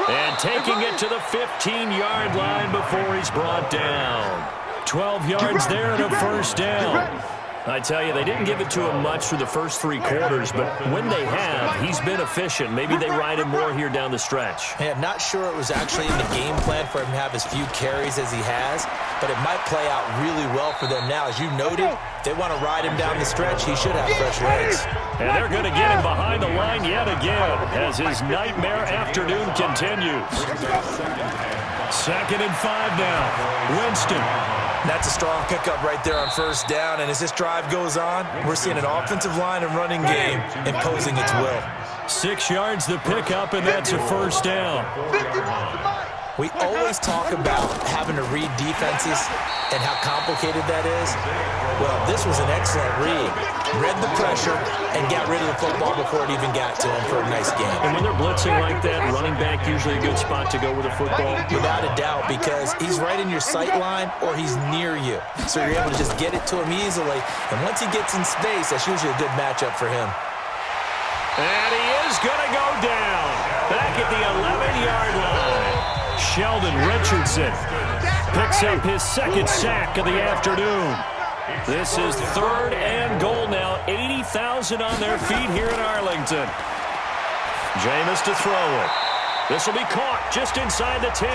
And taking it to the 15-yard line before he's brought down. 12 yards there and a 1st down. I tell you, they didn't give it to him much through the first 3 quarters, but when they have, he's been efficient. Maybe they ride him more here down the stretch. Hey, I'm not sure it was actually in the game plan for him to have as few carries as he has, but it might play out really well for them now. As you noted, if they want to ride him down the stretch, he should have fresh legs. And they're going to get him behind the line yet again as his nightmare afternoon continues. 2nd and 5 now. Winston. That's a strong pickup right there on first down, and as this drive goes on, we're seeing an offensive line and running game imposing its will. 6 yards the pickup, and that's a first down. We always talk about having to read defenses and how complicated that is. Well, this was an excellent read. Read the pressure and got rid of the football before it even got to him for a nice game. And when they're blitzing like that, running back usually a good spot to go with a football? Without a doubt, because he's right in your sight line or he's near you. So you're able to just get it to him easily. And once he gets in space, that's usually a good matchup for him. And he is going to go down. Back at the 11-yard line. Sheldon Richardson picks up his 2nd sack of the afternoon. This is 3rd and goal now. 80,000 on their feet here in Arlington. Jameis to throw it. This will be caught just inside the 10.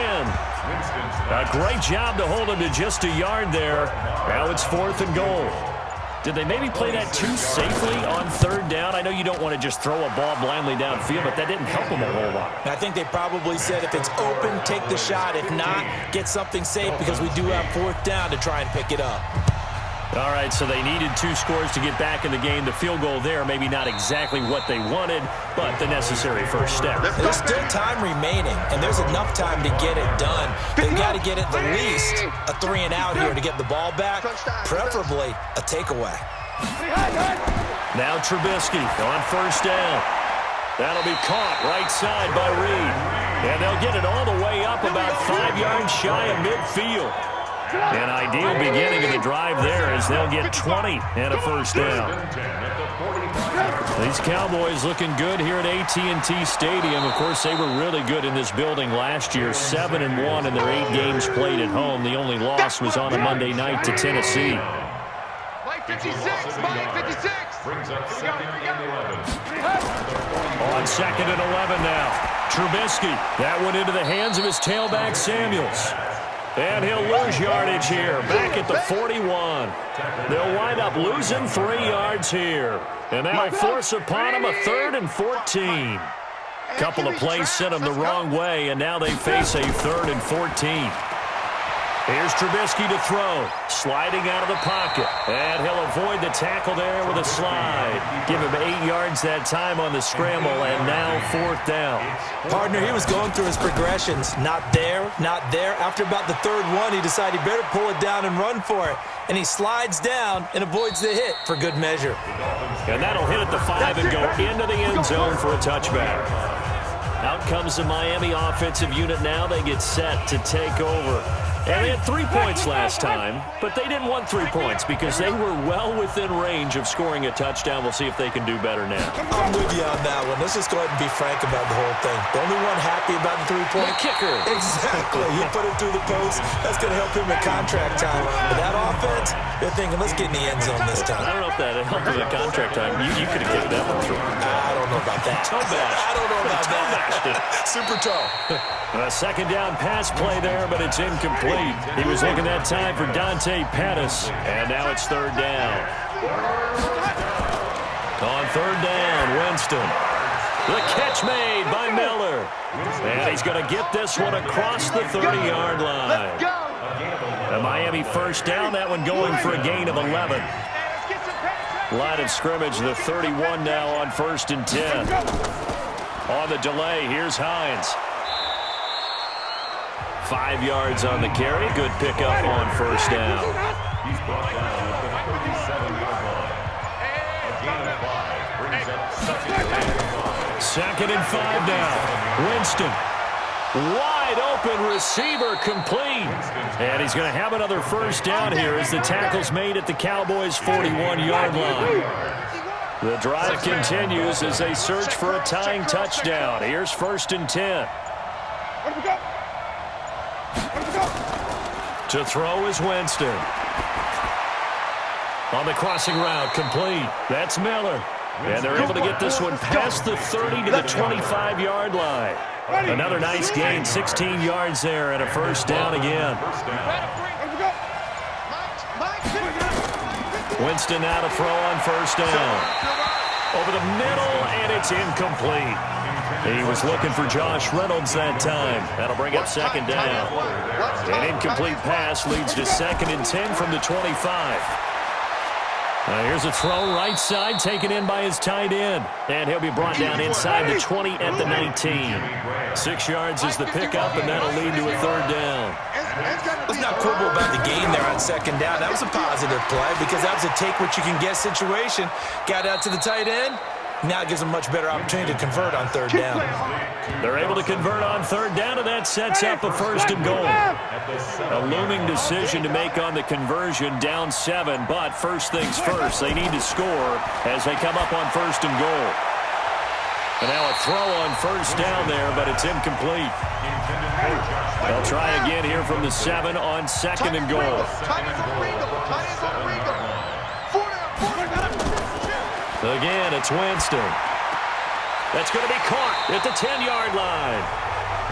A great job to hold him to just a yard there. Now it's 4th and goal. Did they maybe play that too safely on 3rd down? I know you don't want to just throw a ball blindly downfield, but that didn't help them a whole lot. I think they probably said if it's open, take the shot. If not, get something safe because we do have 4th down to try and pick it up. All right, so they needed 2 scores to get back in the game. The field goal there, maybe not exactly what they wanted, but the necessary first step. There's still time remaining, and there's enough time to get it done. They've got to get at the least a 3-and-out here to get the ball back, preferably a takeaway. Now Trubisky on first down. That'll be caught right side by Reed. And they'll get it all the way up about 5 yards shy of midfield. An ideal beginning of the drive there as they'll get 20 and a first down. These Cowboys looking good here at AT&T Stadium. Of course, they were really good in this building last year, 7-1 in their 8 games played at home. The only loss was on a Monday night to Tennessee. Mike 56, Mike 56. Brings up 2nd and 11. On 2nd and 11 now. Trubisky, that went into the hands of his tailback Samuels. And he'll lose yardage here, back at the 41. They'll wind up losing 3 yards here. And that'll force upon them a 3rd and 14. Couple of plays sent them the wrong way, and now they face a 3rd and 14. Here's Trubisky to throw, sliding out of the pocket. And he'll avoid the tackle there with a slide. Give him 8 yards that time on the scramble, and now 4th down. Partner, he was going through his progressions. Not there, not there. After about the 3rd one, he decided he better pull it down and run for it. And he slides down and avoids the hit for good measure. And that'll hit at the 5 and go into the end zone for a touchback. Out comes the Miami offensive unit now. They get set to take over. And they had 3 points last time, but they didn't want 3 points because they were well within range of scoring a touchdown. We'll see if they can do better now. I'm with you on that one. Let's just go ahead and be frank about the whole thing. The only one happy about the 3-point kicker. Exactly. You put it through the post. That's going to help him at contract time. But that offense, they're thinking, let's get in the end zone this time. I don't know if that helped him at contract time. You could have kicked that one through. I don't know about that. Toe bash. I don't know about that. Super toe. A 2nd down pass play there, but it's incomplete. He was looking that time for Dante Pettis, and now it's 3rd down. On 3rd down, Winston. The catch made by Miller. And he's going to get this one across the 30-yard line. A Miami first down, that one going for a gain of 11. Line of scrimmage, the 31 now on 1st and 10. On the delay, here's Hines. 5 yards on the carry. Good pickup on 1st down. He's brought down at the 37-yard line. A gain of 5 brings up 2nd and 5. 2nd and 5 now. Winston. Wide open receiver complete. And he's going to have another first down here as the tackle's made at the Cowboys' 41-yard line. The drive continues as they search for a tying touchdown. Here's 1st and 10. To throw is Winston. On the crossing route, complete. That's Miller. And they're able to get this one past the 30 to the 25-yard line. Another nice gain, 16 yards there, and a first down again. Winston now to throw on 1st down. Over the middle, and it's incomplete. He was looking for Josh Reynolds that time. That'll bring up second down. An incomplete pass leads to 2nd and 10 from the 25. Here's a throw right side taken in by his tight end. And he'll be brought down inside the 20 at the 19. 6 yards is the pickup, and that'll lead to a 3rd down. Let's not quibble about the game there on 2nd down. That was a positive play because that was a take-what-you-can-get situation. Got out to the tight end. Now it gives them a much better opportunity to convert on 3rd down. They're able to convert on 3rd down, and that sets up a 1st and goal. A looming decision to make on the conversion, down 7, but first things first, they need to score as they come up on 1st and goal. And now a throw on 1st down there, but it's incomplete. They'll try again here from the 7 on 2nd and goal. Again, it's Winston. That's going to be caught at the 10-yard line.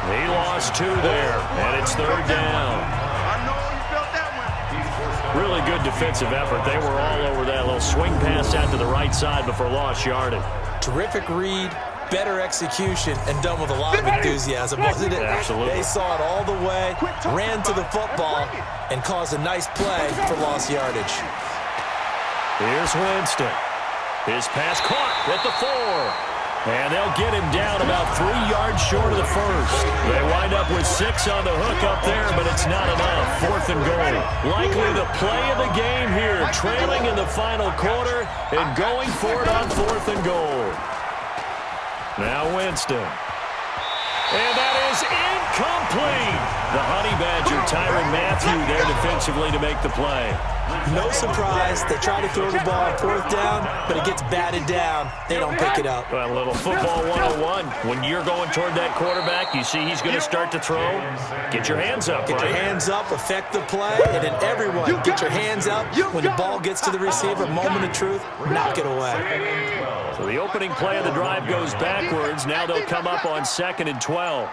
He lost 2 there, and it's 3rd down. Really good defensive effort. They were all over that little swing pass out to the right side before lost yardage. Terrific read, better execution, and done with a lot of enthusiasm, wasn't it? Absolutely. They saw it all the way, ran to the football, and caused a nice play for lost yardage. Here's Winston. His pass caught at the 4. And they'll get him down about 3 yards short of the 1st. They wind up with 6 on the hook up there, but it's not enough. 4th and goal. Likely the play of the game here, trailing in the final quarter and going for it on 4th and goal. Now Winston. And that is incomplete. The Honey Badger, Tyrann Mathieu, there defensively to make the play. No surprise. They try to throw the ball on 4th down, but it gets batted down. They don't pick it up. Well, a little football 101. When you're going toward that quarterback, you see he's going to start to throw. Get your hands up, Get your hands up, affect the play, and then everyone get your hands up. When the ball gets to the receiver, moment of truth, knock it away. So the opening play of the drive goes backwards. Now they'll come up on 2nd and 12.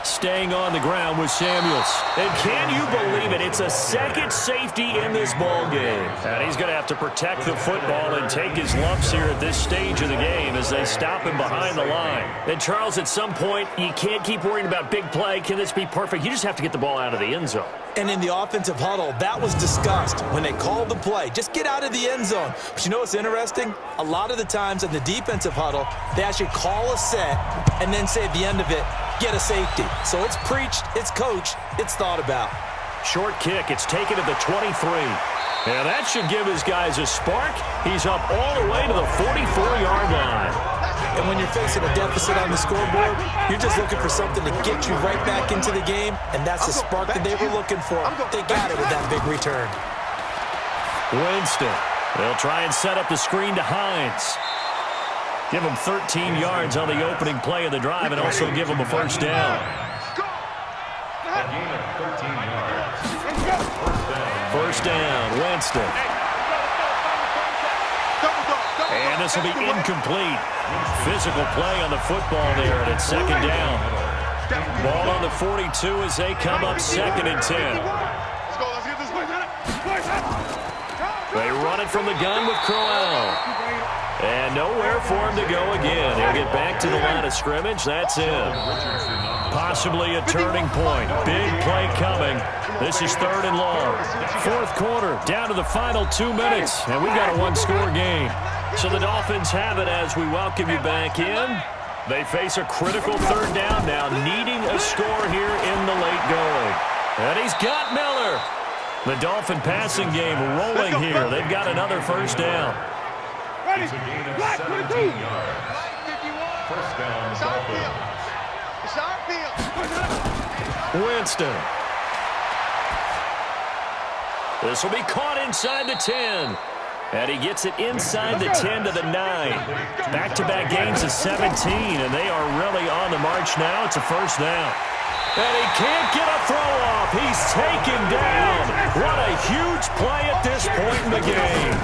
Staying on the ground with Samuels. And can you believe it? It's a second safety in this ball game. And he's going to have to protect the football and take his lumps here at this stage of the game as they stop him behind the line. And Charles, at some point, you can't keep worrying about big play. Can this be perfect? You just have to get the ball out of the end zone. And in the offensive huddle, that was discussed when they called the play. Just get out of the end zone. But you know what's interesting? A lot of the times in the defensive huddle, they actually call a set and then say at the end of it, get a safety. So it's preached, it's coached, it's thought about. Short kick. It's taken at the 23. And that should give his guys a spark. He's up all the way to the 44-yard line. And when you're facing a deficit on the scoreboard, you're just looking for something to get you right back into the game, and that's the spark that they were looking for. They got it with that big return. Winston. They'll try and set up the screen to Hines. Give him 13 yards on the opening play of the drive and also give him a 1st down. A gain of 13 yards. 1st down, Winston. And this will be incomplete. Physical play on the football there, and it's 2nd down. Ball on the 42 as they come up 2nd and 10. They run it from the gun with Crowell. And nowhere for him to go again. He'll get back to the line of scrimmage. That's in. Possibly a turning point. Big play coming. This is 3rd and long. 4th quarter, down to the final 2 minutes. And we've got a 1-score game. So the Dolphins have it as we welcome you back in. They face a critical 3rd down now, needing a score here in the late going. And he's got Miller. The Dolphin passing game rolling here. They've got another 1st down. It's a gain of 17 yards. 1st down, Dolphins. Winston. This will be caught inside the 10. And he gets it inside the 10 to the 9. Back-to-back gains of 17, and they are really on the march now. It's a 1st down. And he can't get a throw off. He's taken down. What a huge play at this point in the game.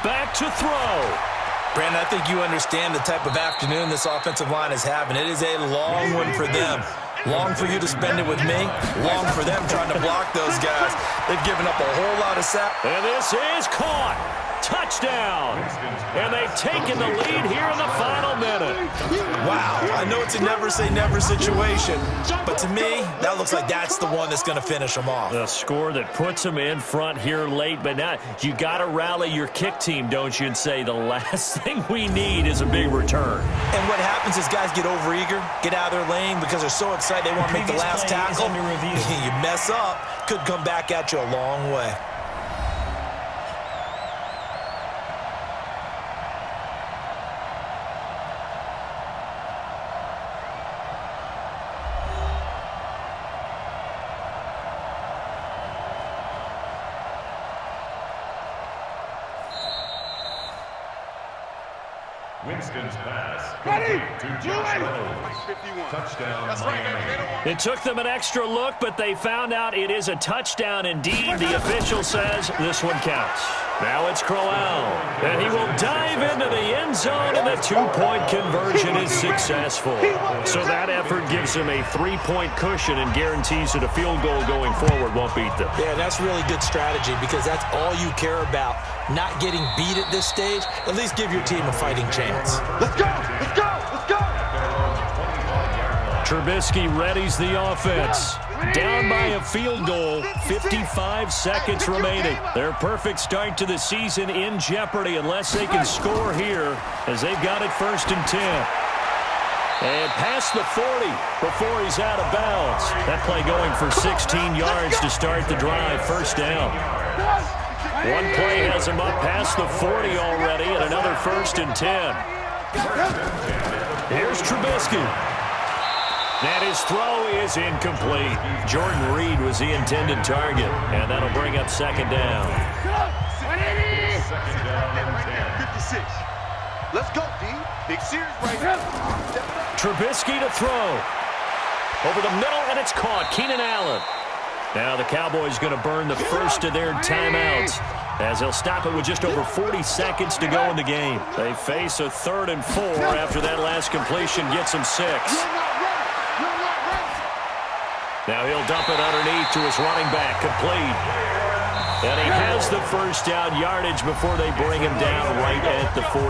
Back to throw. Brandon, I think you understand the type of afternoon this offensive line is having. It is a long one for them. Long for you to spend it with me. Long for them trying to block those guys. They've given up a whole lot of sacks. And this is caught. touchdown. And they've taken the lead here in the final minute. Wow, I know it's a never-say-never situation, but to me, that looks like that's the one that's going to finish them off. The score that puts them in front here late, but now you got to rally your kick team, don't you, and say the last thing we need is a big return. And what happens is guys get overeager, get out of their lane because they're so excited they want to make the last tackle. You mess up, could come back at you a long way. Winston's pass to Josh Reynolds. Touchdown, Miami. It took them an extra look, but they found out it is a touchdown indeed. The official says this one counts. Now it's Crowell, and he will dive into the end zone, and the two-point conversion is successful. So that effort gives him a three-point cushion and guarantees that a field goal going forward won't beat them. Yeah, that's really good strategy because that's all you care about. Not getting beat at this stage, at least give your team a fighting chance. Let's go! Let's go! Let's go! Trubisky readies the offense. Down by a field goal, 55 seconds remaining. Their perfect start to the season in jeopardy unless they can score here as they've got it 1st and 10. And past the 40 before he's out of bounds. That play going for 16 yards to start the drive, 1st down. One play has him up past the 40 already and another 1st and 10. Here's Trubisky. And his throw is incomplete. Jordan Reed was the intended target, and that'll bring up 2nd down. 56. Let's go, D. Big series right now. Trubisky to throw. Over the middle, and it's caught. Keenan Allen. Now the Cowboys going to burn the first of their timeouts as they'll stop it with just over 40 seconds to go in the game. They face a 3rd and 4 after that last completion gets them 6. Now he'll dump it underneath to his running back, complete. And he has the 1st down yardage before they bring him down right at the 45.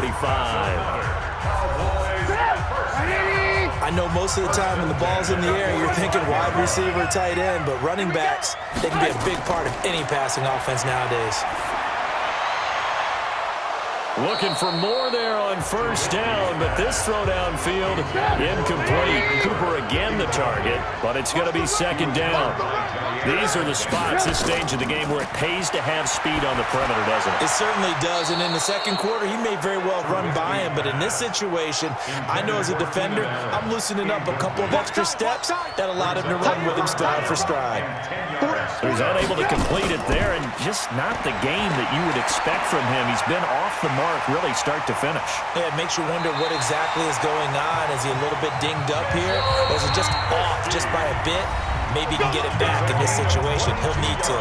I know most of the time when the ball's in the air, you're thinking wide receiver, tight end, but running backs, they can be a big part of any passing offense nowadays. Looking for more there on 1st down, but this throw downfield incomplete. Cooper again the target, but it's going to be 2nd down. These are the spots this stage of the game where it pays to have speed on the perimeter, doesn't it? It certainly does, and in the 2nd quarter, he may very well run by him, but in this situation, I know as a defender, I'm loosening up a couple of extra steps that allowed him to run with him stride for stride. So he's unable to complete it there, and just not the game that you would expect from him. He's been off the mark really start to finish. Yeah, it makes you wonder what exactly is going on. Is he a little bit dinged up here, or is it just off just by a bit? Maybe he can get it back in this situation. He'll need to.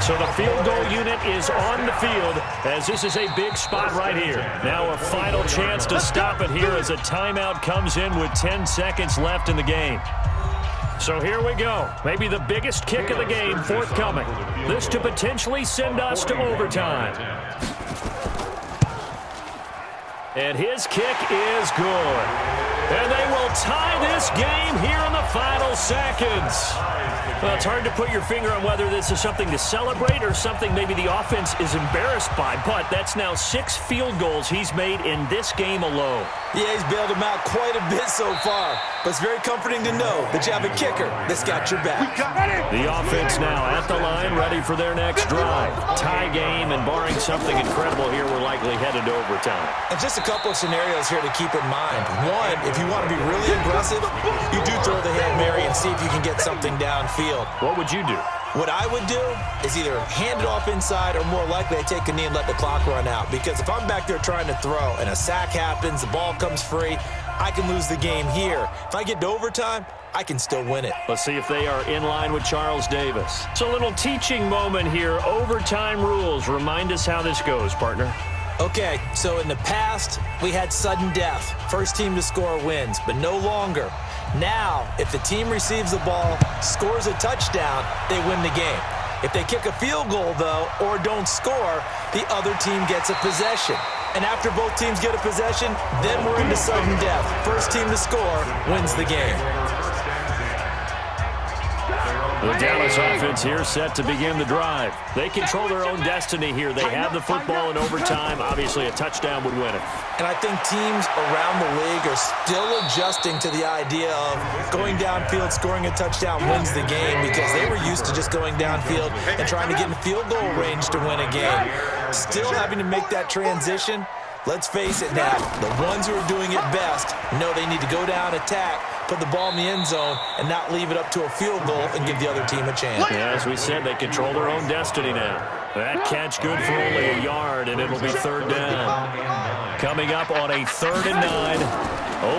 So the field goal unit is on the field as this is a big spot right here. Now a final chance to stop it here as a timeout comes in with 10 seconds left in the game. So here we go. Maybe the biggest kick of the game forthcoming. This to potentially send us to overtime. And his kick is good. And they will tie this game here in the final seconds. Well, it's hard to put your finger on whether this is something to celebrate or something maybe the offense is embarrassed by, but that's now 6 field goals he's made in this game alone. Yeah, he's bailed him out quite a bit so far, but it's very comforting to know that you have a kicker that's got your back. The offense now at the line, ready for their next drive. Tie game, and barring something incredible here, we're likely headed to overtime. And just a couple of scenarios here to keep in mind. One, if you want to be really aggressive, you do throw the Hail Mary and see if you can get something downfield. What would you do? What I would do is either hand it off inside or more likely I take a knee and let the clock run out. Because if I'm back there trying to throw and a sack happens, the ball comes free, I can lose the game here. If I get to overtime, I can still win it. Let's see if they are in line with Charles Davis. It's a little teaching moment here. Overtime rules. Remind us how this goes, partner. Okay, so in the past, we had sudden death. First team to score wins, but no longer. Now, if the team receives the ball, scores a touchdown, they win the game. If they kick a field goal, though, or don't score, the other team gets a possession. And after both teams get a possession, then we're into sudden death. First team to score wins the game. The Dallas offense here set to begin the drive. They control their own destiny here. They have the football in overtime. Obviously, a touchdown would win it. And I think teams around the league are still adjusting to the idea of going downfield, scoring a touchdown wins the game, because they were used to just going downfield and trying to get in field goal range to win a game. Still having to make that transition. Let's face it now, the ones who are doing it best know they need to go down, attack, put the ball in the end zone, and not leave it up to a field goal and give the other team a chance. Yeah, as we said, they control their own destiny now. That catch good for only a yard, and it'll be third down. Coming up on a 3rd and 9.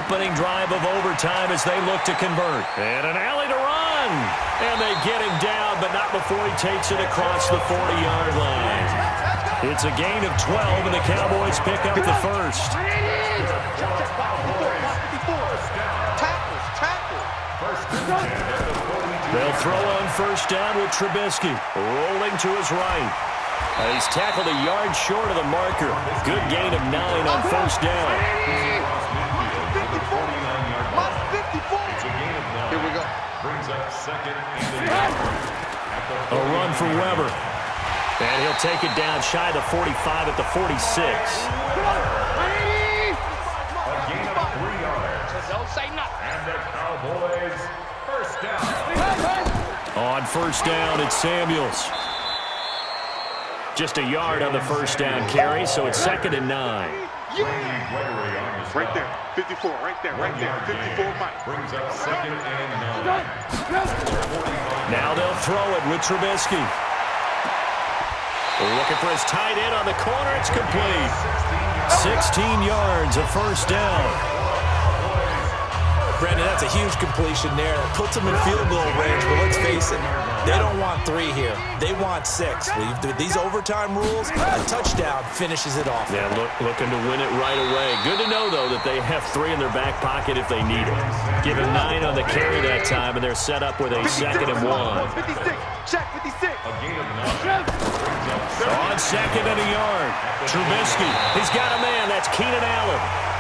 Opening drive of overtime as they look to convert. And an alley to run. And they get him down, but not before he takes it across the 40-yard line. It's a gain of 12, and the Cowboys pick up the first. They'll throw on first down with Trubisky, rolling to his right. He's tackled a yard short of the marker. Good gain of 9 on first down. Here we go. Brings up second and A run for Weber. And he'll take it down shy of the 45 at the 46. a gain of 3 yards. Don't say nothing. And the Cowboys first down. On first down, it's Samuels. Just a yard on the first down carry, so it's 2nd and 9. Right there, 54, right there, 54, Mike. Brings up 2nd and 9. Now they'll throw it with Trubisky. Looking for his tight end on the corner. It's complete. 16 yards, a first down. Brandon, that's a huge completion there. It puts them in field goal range, but let's face it, they don't want 3 here. They want 6. With these overtime rules, a touchdown finishes it off. Yeah, looking to win it right away. Good to know, though, that they have 3 in their back pocket if they need it. Give him 9 on the carry that time, and they're set up with a 2nd and 1. 56, check 56. A gain of 9. On 2nd and a yard. Trubisky, he's got a man. That's Keenan Allen.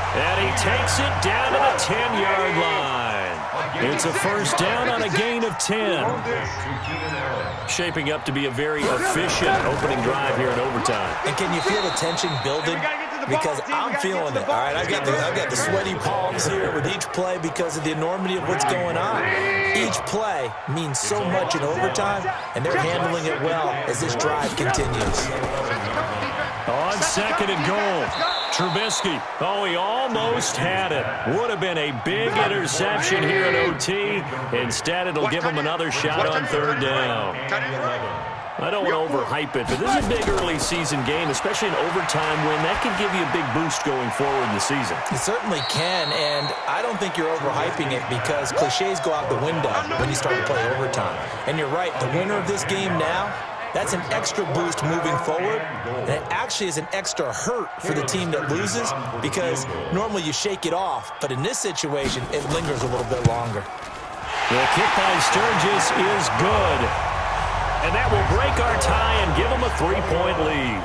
And he takes it down to the 10-yard line. It's a first down on a gain of 10. Shaping up to be a very efficient opening drive here in overtime. And can you feel the tension building? Because I'm feeling it, all right? I've got the sweaty palms here with each play because of the enormity of what's going on. Each play means so much in overtime, and they're handling it well as this drive continues. On 2nd and goal, Trubisky. Oh, he almost had it. Would have been a big interception here in OT. Instead, it'll give him another shot on 3rd down. I don't want to overhype it, but this is a big early season game, especially an overtime win. That can give you a big boost going forward in the season. It certainly can, and I don't think you're overhyping it because cliches go out the window when you start to play overtime. And you're right, the winner of this game now, that's an extra boost moving forward, and it actually is an extra hurt for the team that loses because normally you shake it off, but in this situation, it lingers a little bit longer. The kick by Sturgis is good. And that will break our tie and give them a 3-point lead.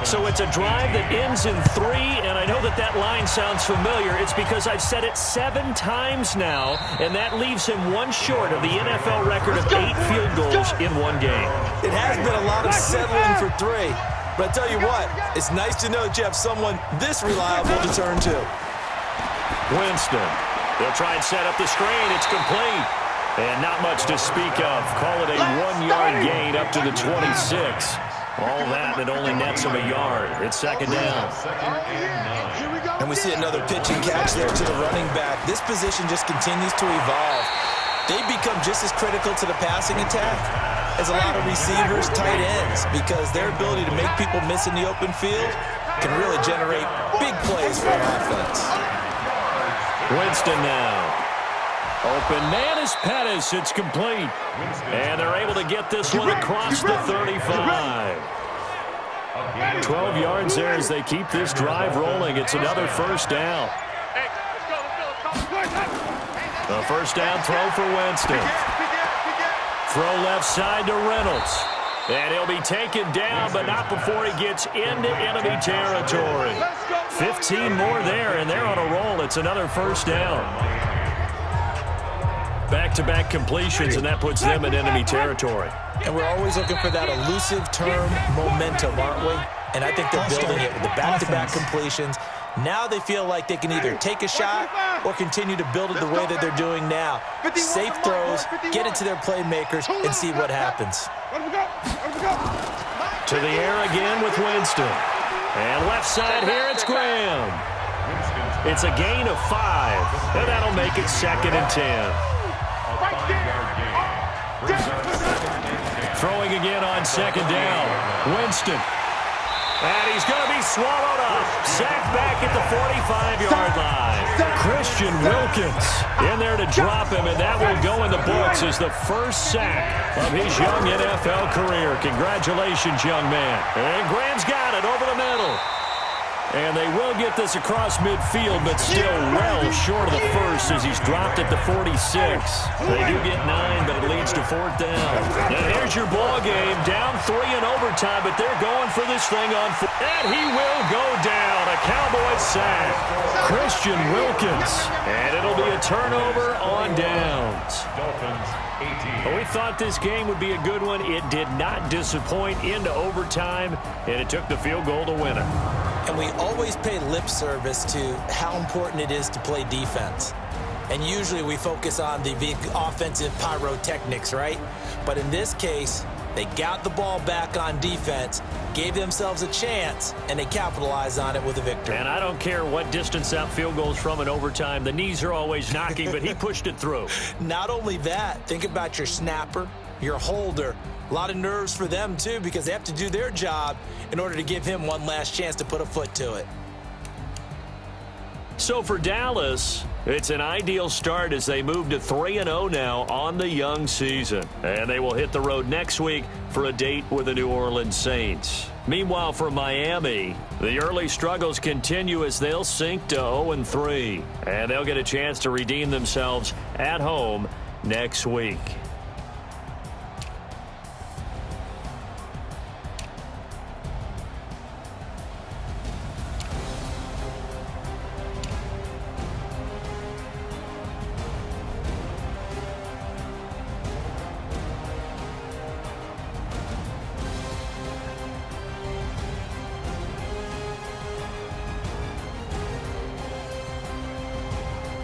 So it's a drive that ends in 3, and I know that line sounds familiar. It's because I've said it 7 times now, and that leaves him 1 short of the NFL record of 8 field goals in 1 game. It has been a lot of settling for 3, but I tell you what, it's nice to know that you have someone this reliable to turn to. Winston. They'll try and set up the screen. It's complete. And not much to speak of. Call it a 1-yard gain up to the 26. All that only nets him a yard. It's 2nd down. And we see another pitch and catch there to the running back. This position just continues to evolve. They become just as critical to the passing attack as a lot of receivers, tight ends, because their ability to make people miss in the open field can really generate big plays for an offense. Winston now. Open man is Pettis. It's complete. And they're able to get this one across the 35. 12 yards there as they keep this drive rolling. It's another first down. A first down throw for Winston. Throw left side to Reynolds. And he'll be taken down, but not before he gets into enemy territory. 15 more there, and they're on a roll. It's another first down. Back-to-back completions, and that puts them in enemy territory. And we're always looking for that elusive term momentum, aren't we? And I think they're building it with the back-to-back completions. Now they feel like they can either take a shot or continue to build it the way that they're doing now. Safe throws, get it to their playmakers, and see what happens. To the air again with Winston. And left side here, it's Graham. It's a gain of 5, and that'll make it 2nd and 10. Throwing again on 2nd down. Winston. And he's going to be swallowed up. Sacked back at the 45-yard line. Christian Wilkins in there to drop him, and that will go in the books as the first sack of his young NFL career. Congratulations, young man. And Graham's got it over the middle. And they will get this across midfield, but still well short of the first as he's dropped at the 46. They do get 9, but it leads to 4th down. And here's your ball game, down 3 in overtime, but they're going for this thing on 4. And he will go down, a Cowboys sack. Christian Wilkins. And it'll be a turnover on downs. Dolphins 18. Well, we thought this game would be a good one. It did not disappoint into overtime, and it took the field goal to win it. And we always pay lip service to how important it is to play defense. And usually we focus on the big offensive pyrotechnics, right? But in this case, they got the ball back on defense, gave themselves a chance, and they capitalized on it with a victory. And I don't care what distance that field goes from in overtime. The knees are always knocking, but he pushed it through. Not only that, think about your snapper, your holder. A lot of nerves for them, too, because they have to do their job in order to give him one last chance to put a foot to it. So for Dallas, it's an ideal start as they move to 3-0 now on the young season. And they will hit the road next week for a date with the New Orleans Saints. Meanwhile, for Miami, the early struggles continue as they'll sink to 0-3. And they'll get a chance to redeem themselves at home next week.